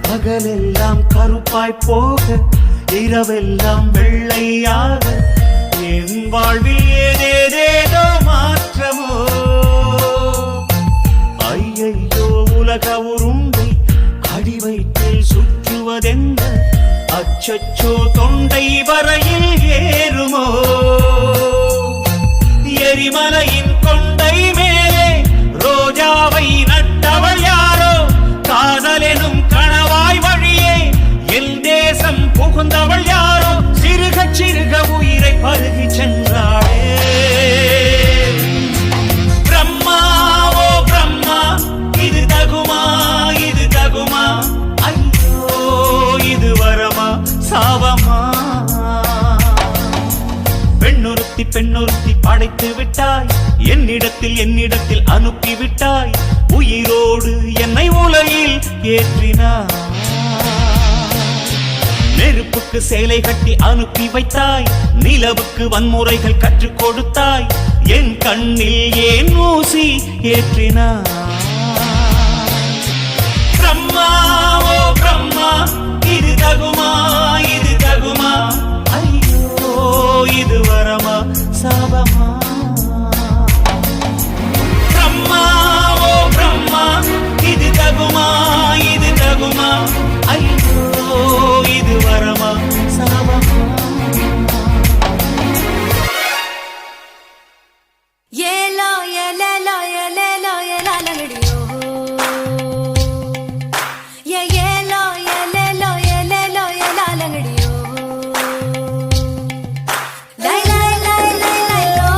பகலெல்லாம் கருப்பாய் போக இரவெல்லாம் வெள்ளையாக என் வாழ்வில் ஏதேதேதோ மாற்றமோ ஐயையோ உலக உருண்டை அடி வயிற்றில் சுற்றுவதென்ன அச்சச்சோ தொண்டை வரையில் ஏறுமோ எரிமலையின் கொண்டை மேலே ரோஜாவை நட்டவள் யாரோ காதலெனும் கணவாய் வழியே என் தேசம் புகுந்தவள் யாரோ சிறுக உயிரை பருகி சென்றாளே பிரம்மா ஓ பிரம்மா இது தகுமா ஐயோ இது வரமா சாபமா பெண்ணொருத்தி படைத்து விட்டாய் என்னிடத்தில் அனுப்பி விட்டாய் உயிரோடு என்னை உலகில் ஏற்றினாய் நெருப்புக்கு சேலை கட்டி அனுப்பி வைத்தாய் நிலவுக்கு வன்முறைகள் கற்றுக் கொடுத்தாய் என் கண்ணில் ஏன் ஊசி ஏற்றினாய் பிரம்மா ஓ பிரம்மா இது தகுமா ஐயோ இது வரமா சாபமா பிரம்மா ஓ பிரம்மா இது தகுமா ஐயோ இது வரமா சாபமா ஏலோ ஏலேலோ ஏலேலோ ஏலாலங்கடியோ ஏலோ ஏலேலோ ஏலேலோ ஏலாலங்கடியோ லை லை லை லை லை லோ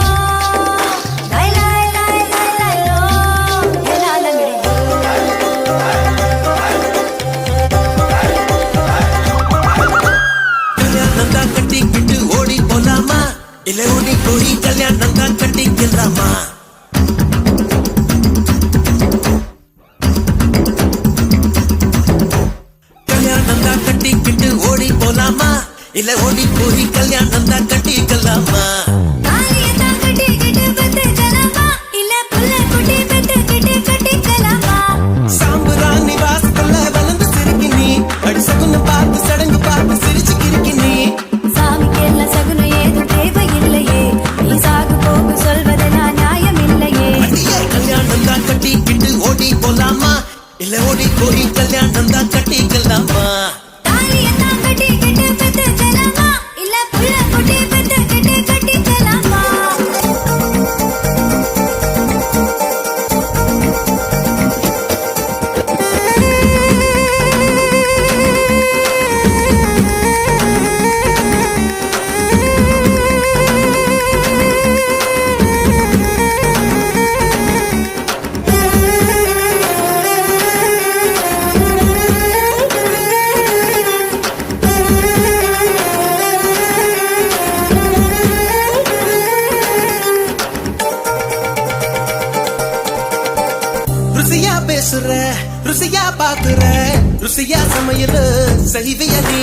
இல்ல ஓடி போய் கல்யாணம் தான் கட்டிக்கலாமா தாலியத்தான் கட்டிக்கிட்டு பெத்துக்கலாமா? இல்ல புள்ள குட்டி பெத்துக்கிட்டு கட்டிக்கலாமா? சாம்புராணி வாசத்துல வளர்ந்து சிரிக்கி நீ அடி சகுன பார்த்து சடங்கு பார்த்து சிரிச்சு கிறுக்கி நீ சாமிக்கு எல்லாம் சகுனம் ஏதும் தேவையில்லையே. நீ சாகு போகு சொல்வது நான் நியாயம் இல்லையே. அடியே கல்யாணம் தான் கட்டிக்கிட்டு ஓடி போலாமா இல்ல ஓடி போய் கல்யாணம் தான் கட்டிக்கலாமா தாலியத்தான் கட்டிக்கிட்டு பெத்துக்கலாமா? இல்ல புள்ள குட்டி பெத்துக்கிட்டு கட்டிக்கலாமா? ருசியா பேசுற ருசியா பாக்குற ருசியா சமையல் செய்விய நீ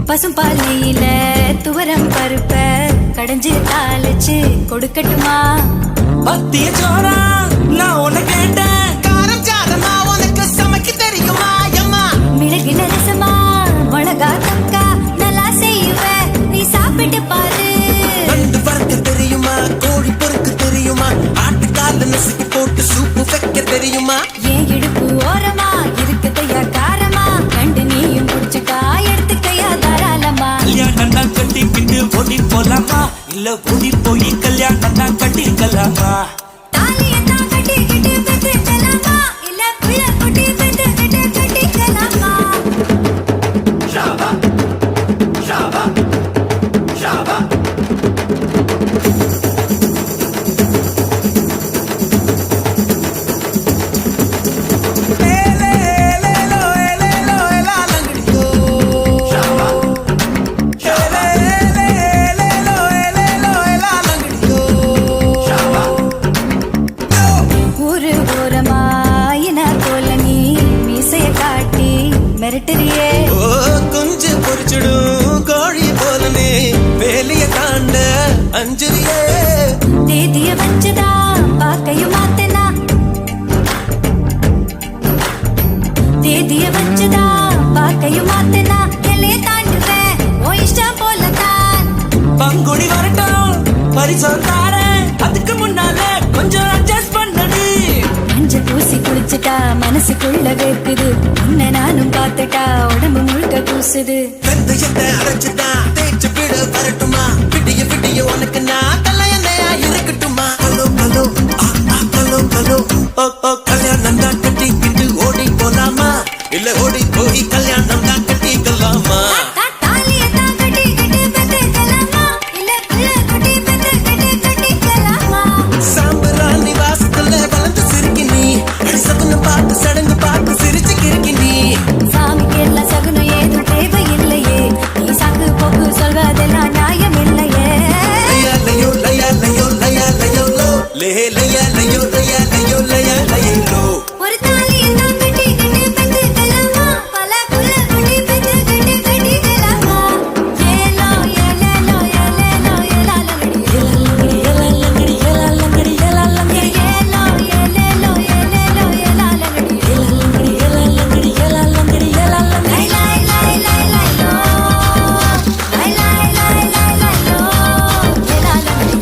பசும்பால் நெய்யில துவரம் பருப்ப கடைஞ்சு தாளிச்சு கொடுக்கட்டுமா? பத்திய சோறா நான் உன்னை கேட்டேன் காரம் சாரமா உனக்கு சமைக்க தெரியுமா அம்மா மிளகு நரசமா மிளகா தக்கா நல்லா செய்வ, நீ சாப்பிட்டு பாரு. ரெண்டு வறுக்க தெரியுமா கோழி பொறுக்க தெரியுமா ஆட்டுக்கால நசுக்கி போட்டு சூப்பு வைக்க தெரியுமா ஏன் இடுப்பு ஓரமா இருக்குதையா காரமா? கண்டு நீயும் குடிச்சுக்கா எடுத்துக்கையா தாராளமா? கல்யாணம் தான் கட்டிக்கிட்டு ஓடி போலாமா இல்ல ஓடி போய் கல்யாணம் தான் கட்டிக்கலாமா தாலியத்தான் கட்டிக்கிட்டு பெத்துக்கலாமா? இல்ல புள்ள குட்டி பெத்துக்கிட்டு கட்டிக்கலாமா? ஊரு ஓரமா இன போல நீ மீசைய காட்டி மிரட்டுறியே. ஓ குஞ்சு பொறிச்சிடும் கோழி போலனே வேலைய தாண்ட அஞ்சலியே தேதிய வச்சுதா பாக்கையும் மாத்தனா? தேதிய வச்சுதா பாக்கையும் மாத்தனா? எல்லைய தாண்டுவேன் உன் இஷ்டம் போலதான். பங்குடி வரட்டும் பரிசம் தாரேன் அதுக்கு முன்னால கொஞ்சம் அட்ஜஸ்ட் பண்ணது மஞ்சள் பூசி குளிச்சுட்டா மனசுக்குள்ள வேர்க்குது. உன்னை நானும் பார்த்துட்டா உடம்பு முழுக்க கூசுது. வெந்தயத்தை அரைச்சுதான் தேய்ச்சு விட வரட்டுமா விடிய விடிய உனக்கு நான் தலையணையா இருக்கட்டுமா ஹலோ ஹலோ ஹலோ ஹலோ ஓ ஓ கல்யாணம் தான் கட்டிக்கிட்டு ஓடி போலாமா இல்ல ஓடி போய் கல்யாணம் தான் கட்டிக்கலாமா தாலியத்தான் கட்டிக்கிட்டு பெத்துக்கலாமா? இல்ல புள்ள குட்டி பெத்துக்கிட்டு கட்டிக்கலாமா? சாம்பராணி வாசத்துல வளர்ந்து சிரிக்கி நீ சகுன பார்த்து சடங்கு பார்த்து சிரிச்சு கிறுக்கி நீ சாமிக்கு எல்லாம் சகுனம் ஏதும் தேவையில்லையே. நீ சாக்கு போக்கு சொல்வதெல்லாம் நியாயம் இல்லையே. லயா லயோ லயா லயோ லயா லயோ லோ லே லயா லயோ லயா லயோ லயா லயோ லோ ஒரு தாலியத்தான் கட்டிக்கிட்டு பெத்துக்கலாமா? பல புள்ள குட்டி பெத்துக்கிட்டு கட்டிக்கலாமா? ஏலோ ஏலேலோ ஏலேலோ ஏலாலங்கடி ஏலாலங்கடி ஏலாலங்கடி ஏலாலங்கடி ஏலோ ஏலேலோ ஏலேலோ ஏலாலங்கடி ஏலாலங்கடி ஏலாலங்கடி ஏலாலங்கடி ஏலாலங்கடி லை லை லை லை லை லோ லை லை லை லை லை லோ ஏலாலங்கடி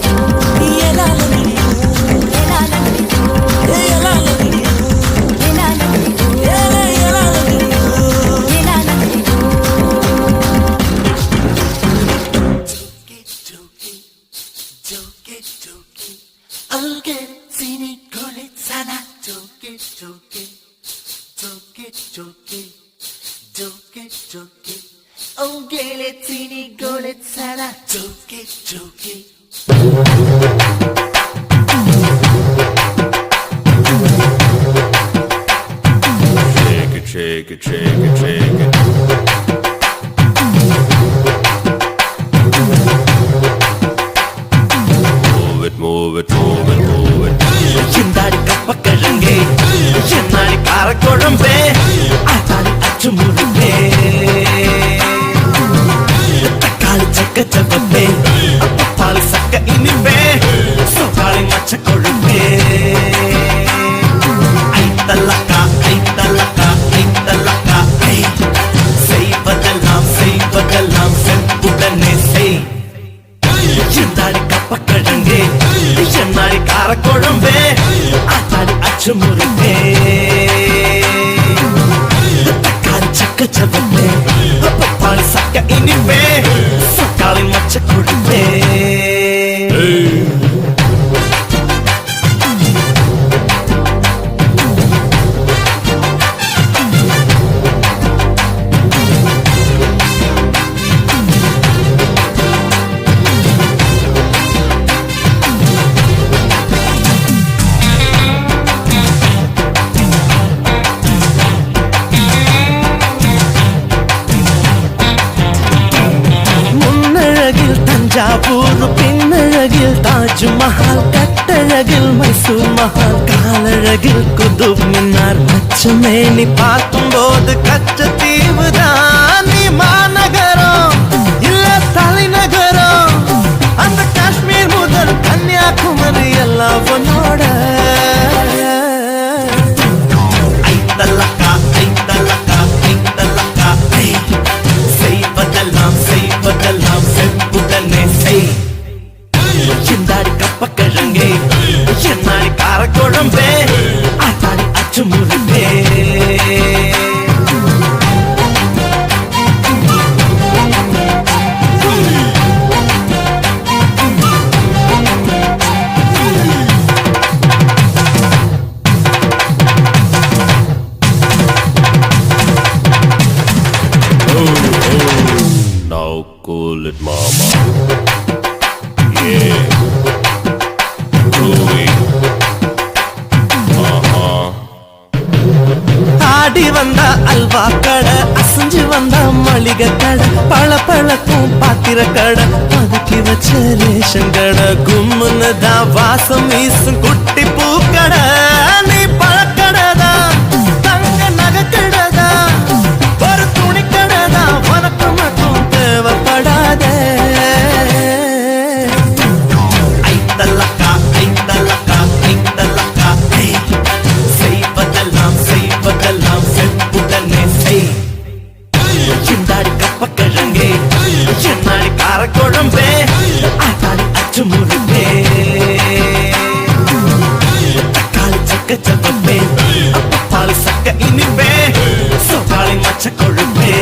ஏலாலங்கடி ஏலாலங்கடி ஏலாலங்கடி ஏலாலங்கடி ஏலாலங்கடி ஏலாலங்கடி Shake it, shake it, shake it. Move it, move it, move it, move it. சிந்தாடி கப்பக்கிழங்கே என்னாடி காரக்குழம்பே ஆத்தாடி அச்சு முழுப்பே தஞ்சாவூர் பின்னழகில் தாஜ்மஹால் கட்டழகில் மைசூர் மஹால் காலழகில் குதுப் மினார் மச்சமே நீ பார்க்கும் போது கச்சத்தீவுதான் நீ மாநகரம் இல்ல தலைநகரம் அந்த காஷ்மீர் முதல் கன்னியாகுமரி எல்லாம் உன்னோட ஐந்தலக்கா ஐந்தலக்கா ஐந்தலக்கா செய்வதெல்லாம் செய்வதெல்லாம் செப்புடனே செய் சிந்தாடி கப்பக்கிழங்கே என்னாடி காரக்குழம்பே ஆத்தாடி அச்சு முருகே Now cool it, mama. Yeah. Groovy. ஆடி வந்த அல்வா கடை அசைஞ்சு வந்த மளிகை கடை பழப்பழக்கும் பாத்திர கடை பதுக்கி வச்ச ரேஷன் கடை கும்முன்னு தான் வாசம் வீசும் குட்டி பூக்கடை நீ பழக்கடைதான் தங்க நகை கடைதான் ஒரு துணி கடைதான் உனக்கு மட்டும் தேவைப்படாதே ஐந்தலக்கா ஐந்தலக்கா ஐந்தலக்கா செய்வதெல்லாம் செய்வதெல்லாம் செப்புடனே செய் சிந்தாடி கப்பக்கிழங்கே என்னாடி காரக்குழம்பே ஆத்தாடி அச்சு முருகே தக்காளி சக்க சப்பப்பே அப்பப்பாலு சக்க இனிப்பே சொக்காளி மச்ச கொழுப்பே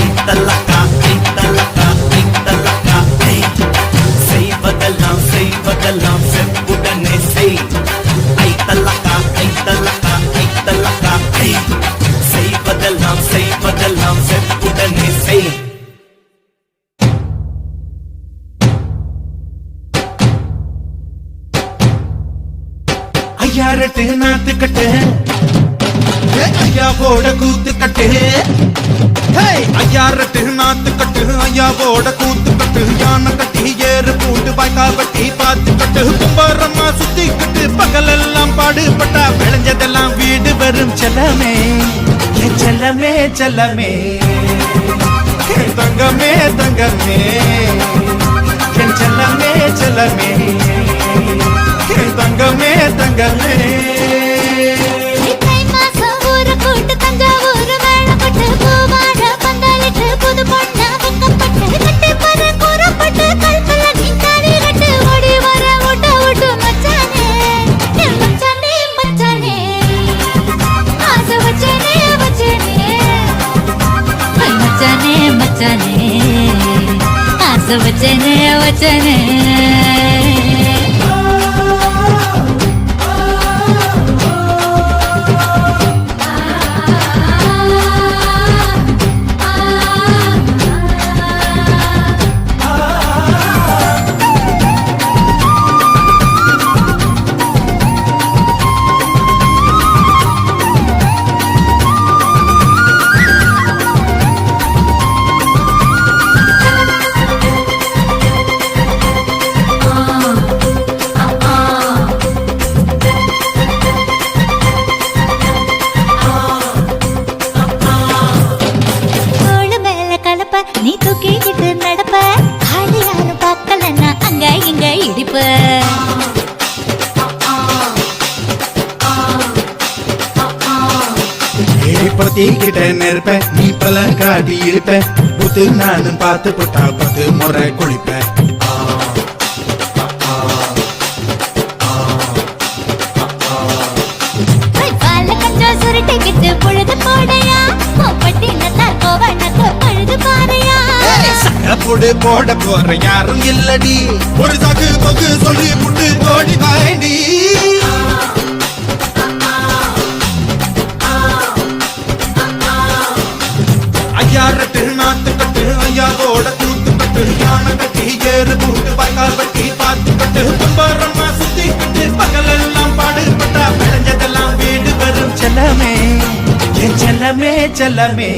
ஐந்தலக்கா ஐந்தலக்கா ஐந்தலக்கா செய்வதெல்லாம் செய்வதெல்லாம் செப்புடனே செய் ஐந்தலக்கா ஐந்தலக்கா ஐந்தலக்கா செய்வதெல்லாம் செய்வதெல்லாம் செப்புடனே செய் ஐயா ரெட்டு நாத்து கட்டு ஐயா போட கூத்து கட்டு ஐயா ரெட்டு நாத்து கட்டு ஐயா போட கூத்து கட்டு யானை கட்டி ஏறு பூண்டு வாய்க்கா வெட்டி பார்த்து கட்டு கும்பரம்மா சுத்தி கட்டு பகலெல்லாம் பாடுபட்டா விளைஞ்சதெல்லாம் வீடு வரும் செல்லமே என் செல்லமே செல்லமே என் தங்கமே தங்கமே என் செல்லமே செல்லமே என் தங்கமே தங்கமே தை மாசம் ஊரு கூட்டு தஞ்சாவூர் மேளப்பட்டு பூவாழ பந்தலிட்டு புது பொண்ணா வெக்கப்பட்டு கட்டி பற கூறப்பட்டு கல்பல நீ தாடி கட்டு ஓடி வர ஓட்ட ஓட்டு மச்சானே என் மச்சானே மச்சானே ஆசை வச்சனே வச்சனே ஐ மச்சானே மச்சானே ஆசை வச்சனே வச்சனே நீ தூக்கிக்கிட்டு நடப்ப ஆளு யாரும் பார்க்கலன்னா அங்க இங்க இடிப்ப பத்திக்கிட்ட நெருப்ப நீ பல காட்டி இருப்ப புத்து நானும் பார்த்து போட்டா 10 முறை குளிப்ப பால கொஞ்சம் சுருட்டிக்கிட்டு பொழுது போடையா பட்டி நத்தா கோவனக்கு பழுது பாறையா சக்கப்புடு போட போற யாரும் இல்லடி ஒரு சாக்கு போக்கு சொல்லி புட்டு ஓடி வாண்டி ஐயா ரெட்டு நாத்து கட்டு ஐயா போட கூத்து கட்டு யானை கட்டி ஏறு பூண்டு வாய்க்கா வெட்டி பார்த்து கட்டு கும்பரம்மா சுத்தி கட்டு பகலெல்லாம் பாடுபட்டா விளைஞ்சதெல்லாம் வீடு வரும் செல்லமே என் செல்லமே செல்லமே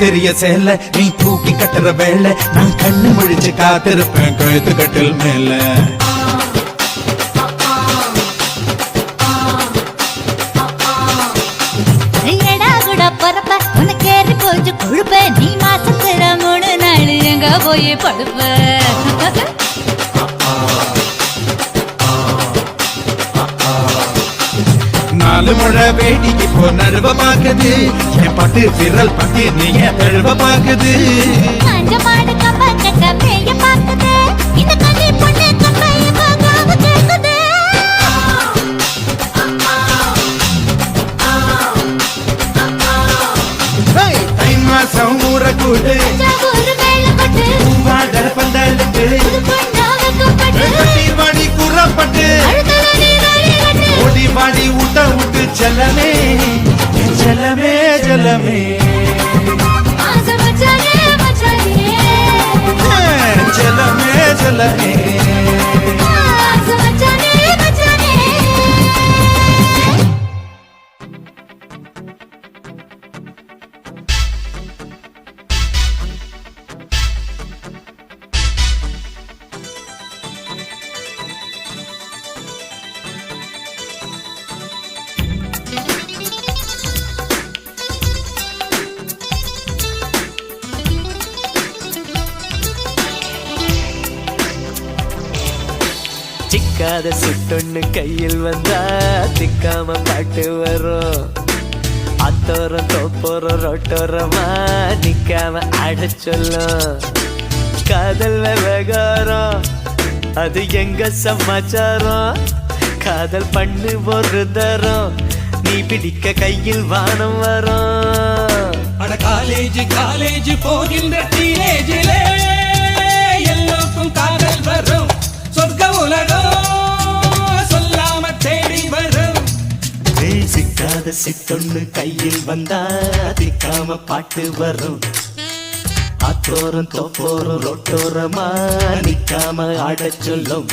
தெரிய சேல நீ தூக்கி கட்டுற வேலை நான் கண்ணு முழிச்சு காத்திருப்பேன் கழுத்து கட்டில் மேல எடா கூட பொறப்ப உனக்கு ஏறி போச்சு கொழுப்ப நீ மாசத்துல 3 நாள் எங்க போய் படுப்ப நாலு முழை வேடிக்கை போ நழுவ பாக்குது என் பட்டு விரல் பட்டு நீ என் தழுவ பாக்குது காஞ்ச மாடு கம்ப கட்ட பேய பாக்குது இந்த கண்ணி பொண்ணு கம்பைய பாக்காம கேக்குது தை மாசம் ஊற கூடு ஒரு வேலை பட்டு பூவாட பந்தலுக்கு புது பொண்ணா வைக்கப்பட்டு கட்டி வாடி கூறப்பட்டு அழுதல நீராளி கட்டு ஓடி வாடி விட்டு செல்லமே செல்லமே செல்லமே ஆசை மச்சானே மச்சானே செல்லமே செல்லமே ஆசை மச்சானே மச்சானே சிக்காத சுட்டொன்னு கையில் வந்தா திக்காம பாட்டு வரும் அத்தோரம் தோப்போரம் ரோட்டோரமா நிக்காம ஆட சொல்லும் காதல் விவகாரம் அது எங்க சமாச்சாரம் காதல் பண்ணு ஒரு தரம் நீ பிடிக்க கையில் வானம் வரும் அட காலேஜ் போகின்ற டீனேஜிலே எல்லோருக்கும் காதல் வரும் சொர்க்க உலகம் சொல்லாம தேடி வரும் சிக்காத சிட்டொன்னு கையில் வந்தா திக்காம பாட்டு வரும் அத்தோரம் தோப்போரம் ரோட்டோரமா நிக்காம ஆட சொல்லும்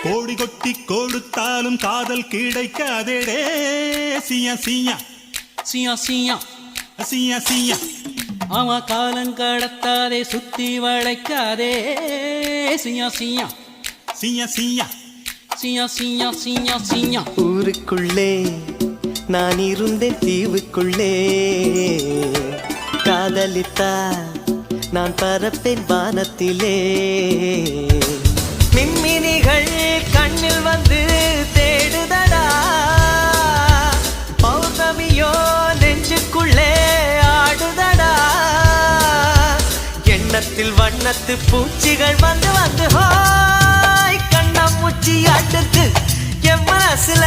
கோடி கொட்டி கொடுத்தாலும் காதல் கிடைக்காதேடே சியா சியா சியா சியா சியா சியா ஆமா காலங்கடத்தாதே சுத்தி வளைக்காதே சியா சியா சியா சியா சியா சியா சியா சியா ஊருக்குள்ளே நான் இருந்தேன் தீவுக்குள்ளே காதலித்தா நான் பறப்பேன் வானத்திலே மின்மினிகள் கண்ணில் வந்து தேடுதடா பௌர்ணமியோ நெஞ்சுக்குள்ளே ஆடுதடா எண்ணத்தில் வண்ணத்து பூச்சிகள் வந்து வந்து ஹாய் கண்ணாமூச்சி ஆட்டுது என் மனசுல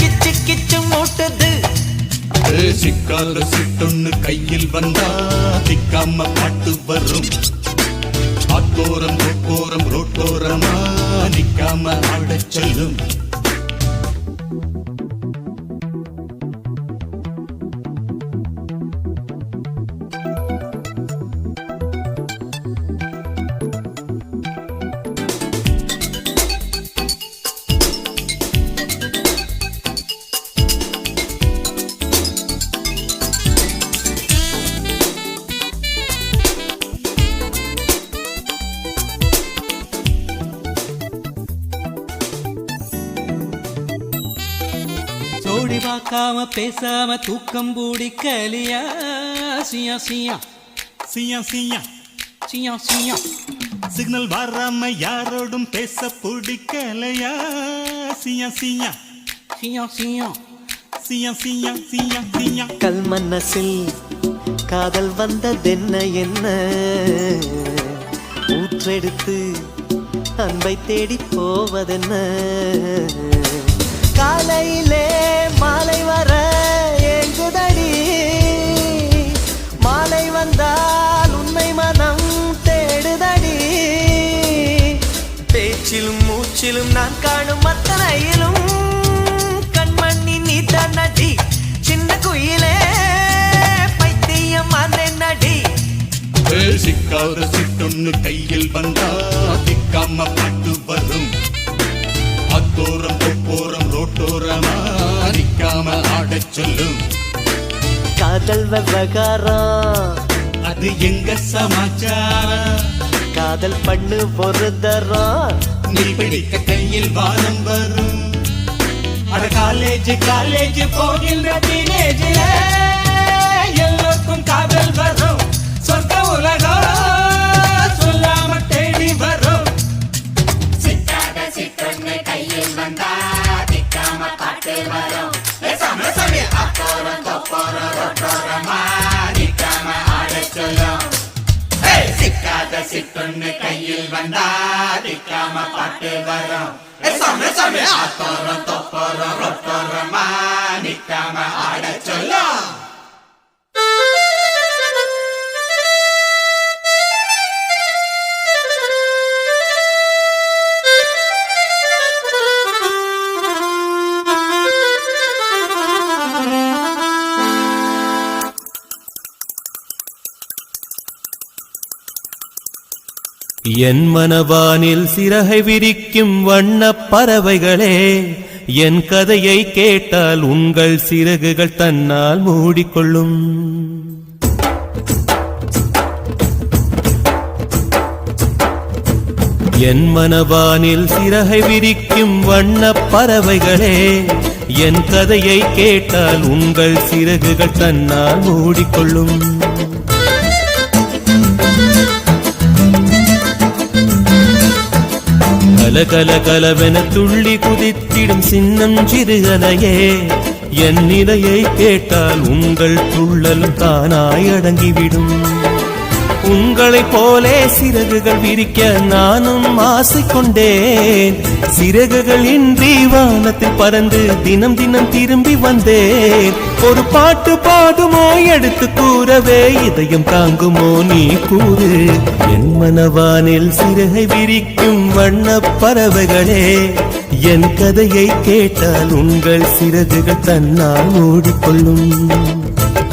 கிச்சு கிச்சு மூட்டுது சிக்காத சிட்டொன்னு கையில் வந்தா திக்காம பாட்டு வரும் அத்தோரம் தொப்போரம் ரோட்டோரமா நிக்காம ஆடச் சொல்லும் ஜோடி பார்க்காம பேசாம தூக்கம் பூடிக்கலியா சியா சியா சியா சியா சியா சியா சிக்னல் வராம யாரோடும் பேச பிடிக்கலையா சியா சியா சியா சியா சியா சியா சியா சியா கல் மனசில் காதல் வந்ததென்ன என்ன ஊற்றெடுத்து அன்பை தேடி போவதென்ன காலையிலே மாலை வர ஏங்குதடி மாலை வந்தால் உண்மை மனம் தேடுதடி பேச்சிலும் மூச்சிலும் நான் காணும் அத்தனையிலும் கண்மணி நீ நடி சின்ன குயிலே பைத்தியம் அந்த நடி சிக்காத சிட்டொன்னு கையில் வந்தா திக்காம பாட்டு வரும் அத்தோரம் தொப்போரம் ரோட்டோரமா நிக்காம ஆடச் சொல்லும் காதல் விவகாரம் அது எங்க சமாச்சாரம் காதல் பண்ணு ஒரு தரம் நீ பிடிக்க கையில் வானம் வரும் அட காலேஜ் காலேஜ் போகின்ற டீனேஜில எல்லோருக்கும் காதல் வரும் சொர்க்க உலகம் சொல்லாம தேடி வரும் சிக்காத சிற்றொன்னு கையில் வந்தா திக்காம பாட்டு வரும் அக்கோரம் தொப்போரம் ரொட்டோரமா நிக்காம ஆடச் சொல்லும் சிக்காத சிற்றொன்னு கையில் வந்தா திக்காம பாட்டு வரும் அக்கோரம் தொப்போரம் ரொட்டோரமா நிக்காம ஆடச் சொல்லும் என் மனவானில் சிறகை விரிக்கும் வண்ணப் பறவைகளே என் கதையை கேட்டால் உங்கள் சிறகுகள் தன்னால் மூடிக்கொள்ளும் என் மனவானில் சிறகை விரிக்கும் வண்ணப் பறவைகளே என் கதையை கேட்டால் உங்கள் சிறகுகள் தன்னால் மூடிக்கொள்ளும் கல கலவென துள்ளி குதித்திடும் சின்னம் சிறுகலையே என் நிலையை கேட்டால் உங்கள் துள்ளல் தானாய் அடங்கிவிடும் உங்களைப் போலே சிறகுகள் விரிக்க நானும் ஆசை கொண்டேன் சிறகுகள் இன்றி வானத்தில் பறந்து தினம் தினம் திரும்பி வந்தேன் ஒரு பாட்டு பாடுமோ எடுத்து கூறவே இதயம் தாங்குமோ நீ கூறு என் மனவானில் சிறகை விரிக்கும் வண்ணப் பறவைகளே என் கதையை கேட்டால் உங்கள் சிறகுகள் தன்னால் மூடிக்கொள்ளும்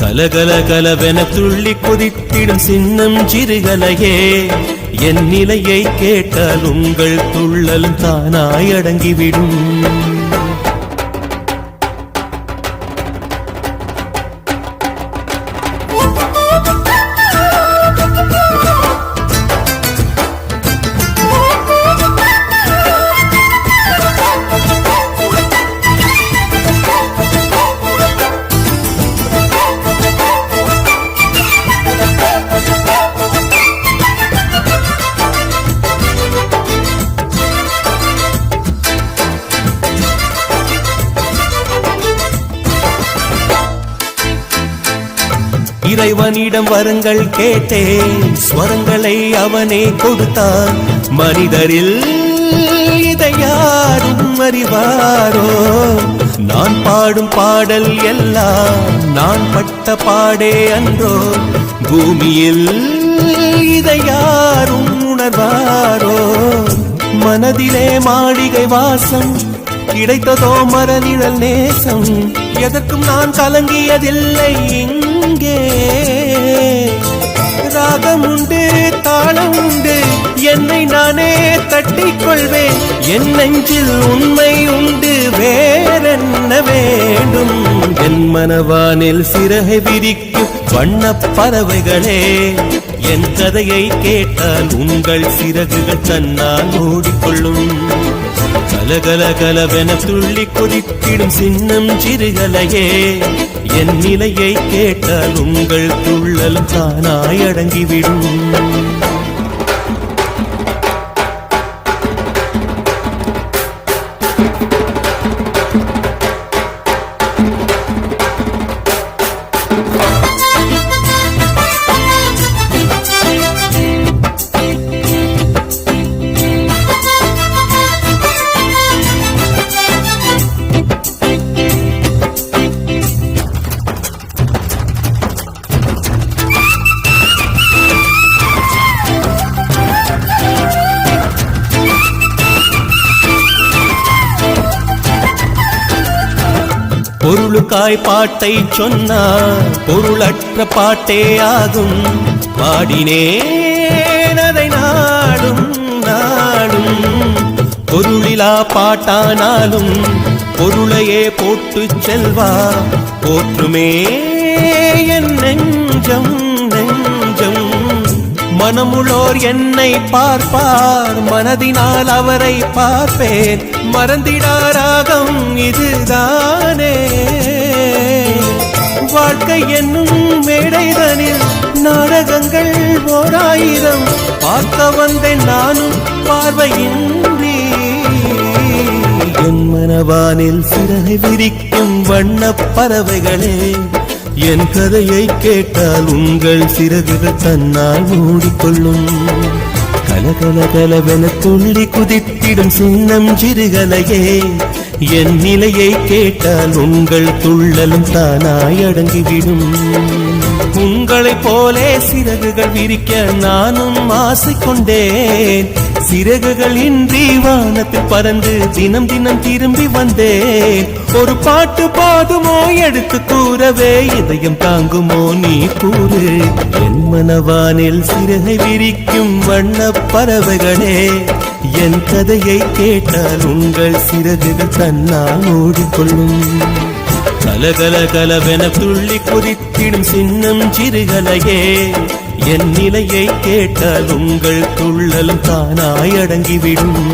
கலகல கலவென துள்ளி குதித்திடும் சின்னம் சிறுகலையே என் நிலையை கேட்டால் உங்கள் துள்ளலும் தானாய் அடங்கிவிடும் இறைவனிடம் வரங்கள் கேட்டேன் ஸ்வரங்களை அவனே கொடுத்தான் மனிதரில் இதை யாரும் அறிவாரோ நான் பாடும் பாடல் எல்லாம் நான் பட்ட பாடே அன்றோ பூமியில் இதை யாரும் உணர்வாரோ மனதிலே மாளிகை வாசம் கிடைத்ததோ மரநிழல் நேசம் எதற்கும் நான் கலங்கியதில்லை இங்கே ராகம் உண்டு தாளம் உண்டு என்னை நானே தட்டிக் கொள்வேன் என் நெஞ்சில் உண்மை உண்டு வேறென்ன வேண்டும் என் மனவானில் சிறகை விரிக்கும் வண்ணப் பறவைகளே என் கதையை கேட்டால் உங்கள் சிறகுகள் தன்னால் மூடிக்கொள்ளும் கலகல கலவென துள்ளி கொதித்திடும் சின்னம் சிறுகலையே என் நிலையை கேட்டால் உங்கள் துள்ளலும் தானாய் அடங்கிவிடும் பொருளுக்காய் பாட்டை சொன்னால் பொருளற்ற பாட்டே ஆகும். பாடினேன் அதை நாடும் நாடும், பொருளிலா பாட்டானாலும் பொருளையே போட்டு செல்வா போற்றுமே என் நெஞ்சம் நெஞ்சம். மனமுள்ளோர் என்னை பார்ப்பார், மனதினால் அவரை பார்ப்பேன். மறந்திடாராகம் இதுதானே, வாழ்க்கை என்னும் மேடைதனில் நாடகங்கள் 1000 பார்க்க வந்தேன் நானும் பார்வையின்றி. என் மனவானில் சிறகை விரிக்கும் வண்ணப் பறவைகளே, என் கதையை கேட்டால் உங்கள் சிறகுகள் தன்னால் மூடிக்கொள்ளும். கலகல கலவென துள்ளி குதித்திடும் சின்னம் சிறுகலையே, என் நிலையை கேட்டால் உங்கள் துள்ளலும் தானாய் அடங்கிவிடும். உங்களைப் போலே சிறகுகள் விரிக்க நானும் ஆசை கொண்டேன். சிறகுகள் இன்றி வானத்தில் பறந்து தினம் தினம் திரும்பி வந்தேன். ஒரு பாட்டு போதுமோ எடுத்து கூறவே, இதயம் தாங்குமோ நீ கூறு. என் மனவானில் சிறகை விரிக்கும் வண்ணப் பறவைகளே, என் கதையை கேட்டால் உங்கள் சிறகுகள் தன்னால் மூடிக்கொள்ளும். கலகல கலவென துள்ளி குதித்திடும் சின்னம் சிறுகலையே, என் நிலையை கேட்டால் உங்கள் துள்ளலும் தானாய் அடங்கிவிடும்.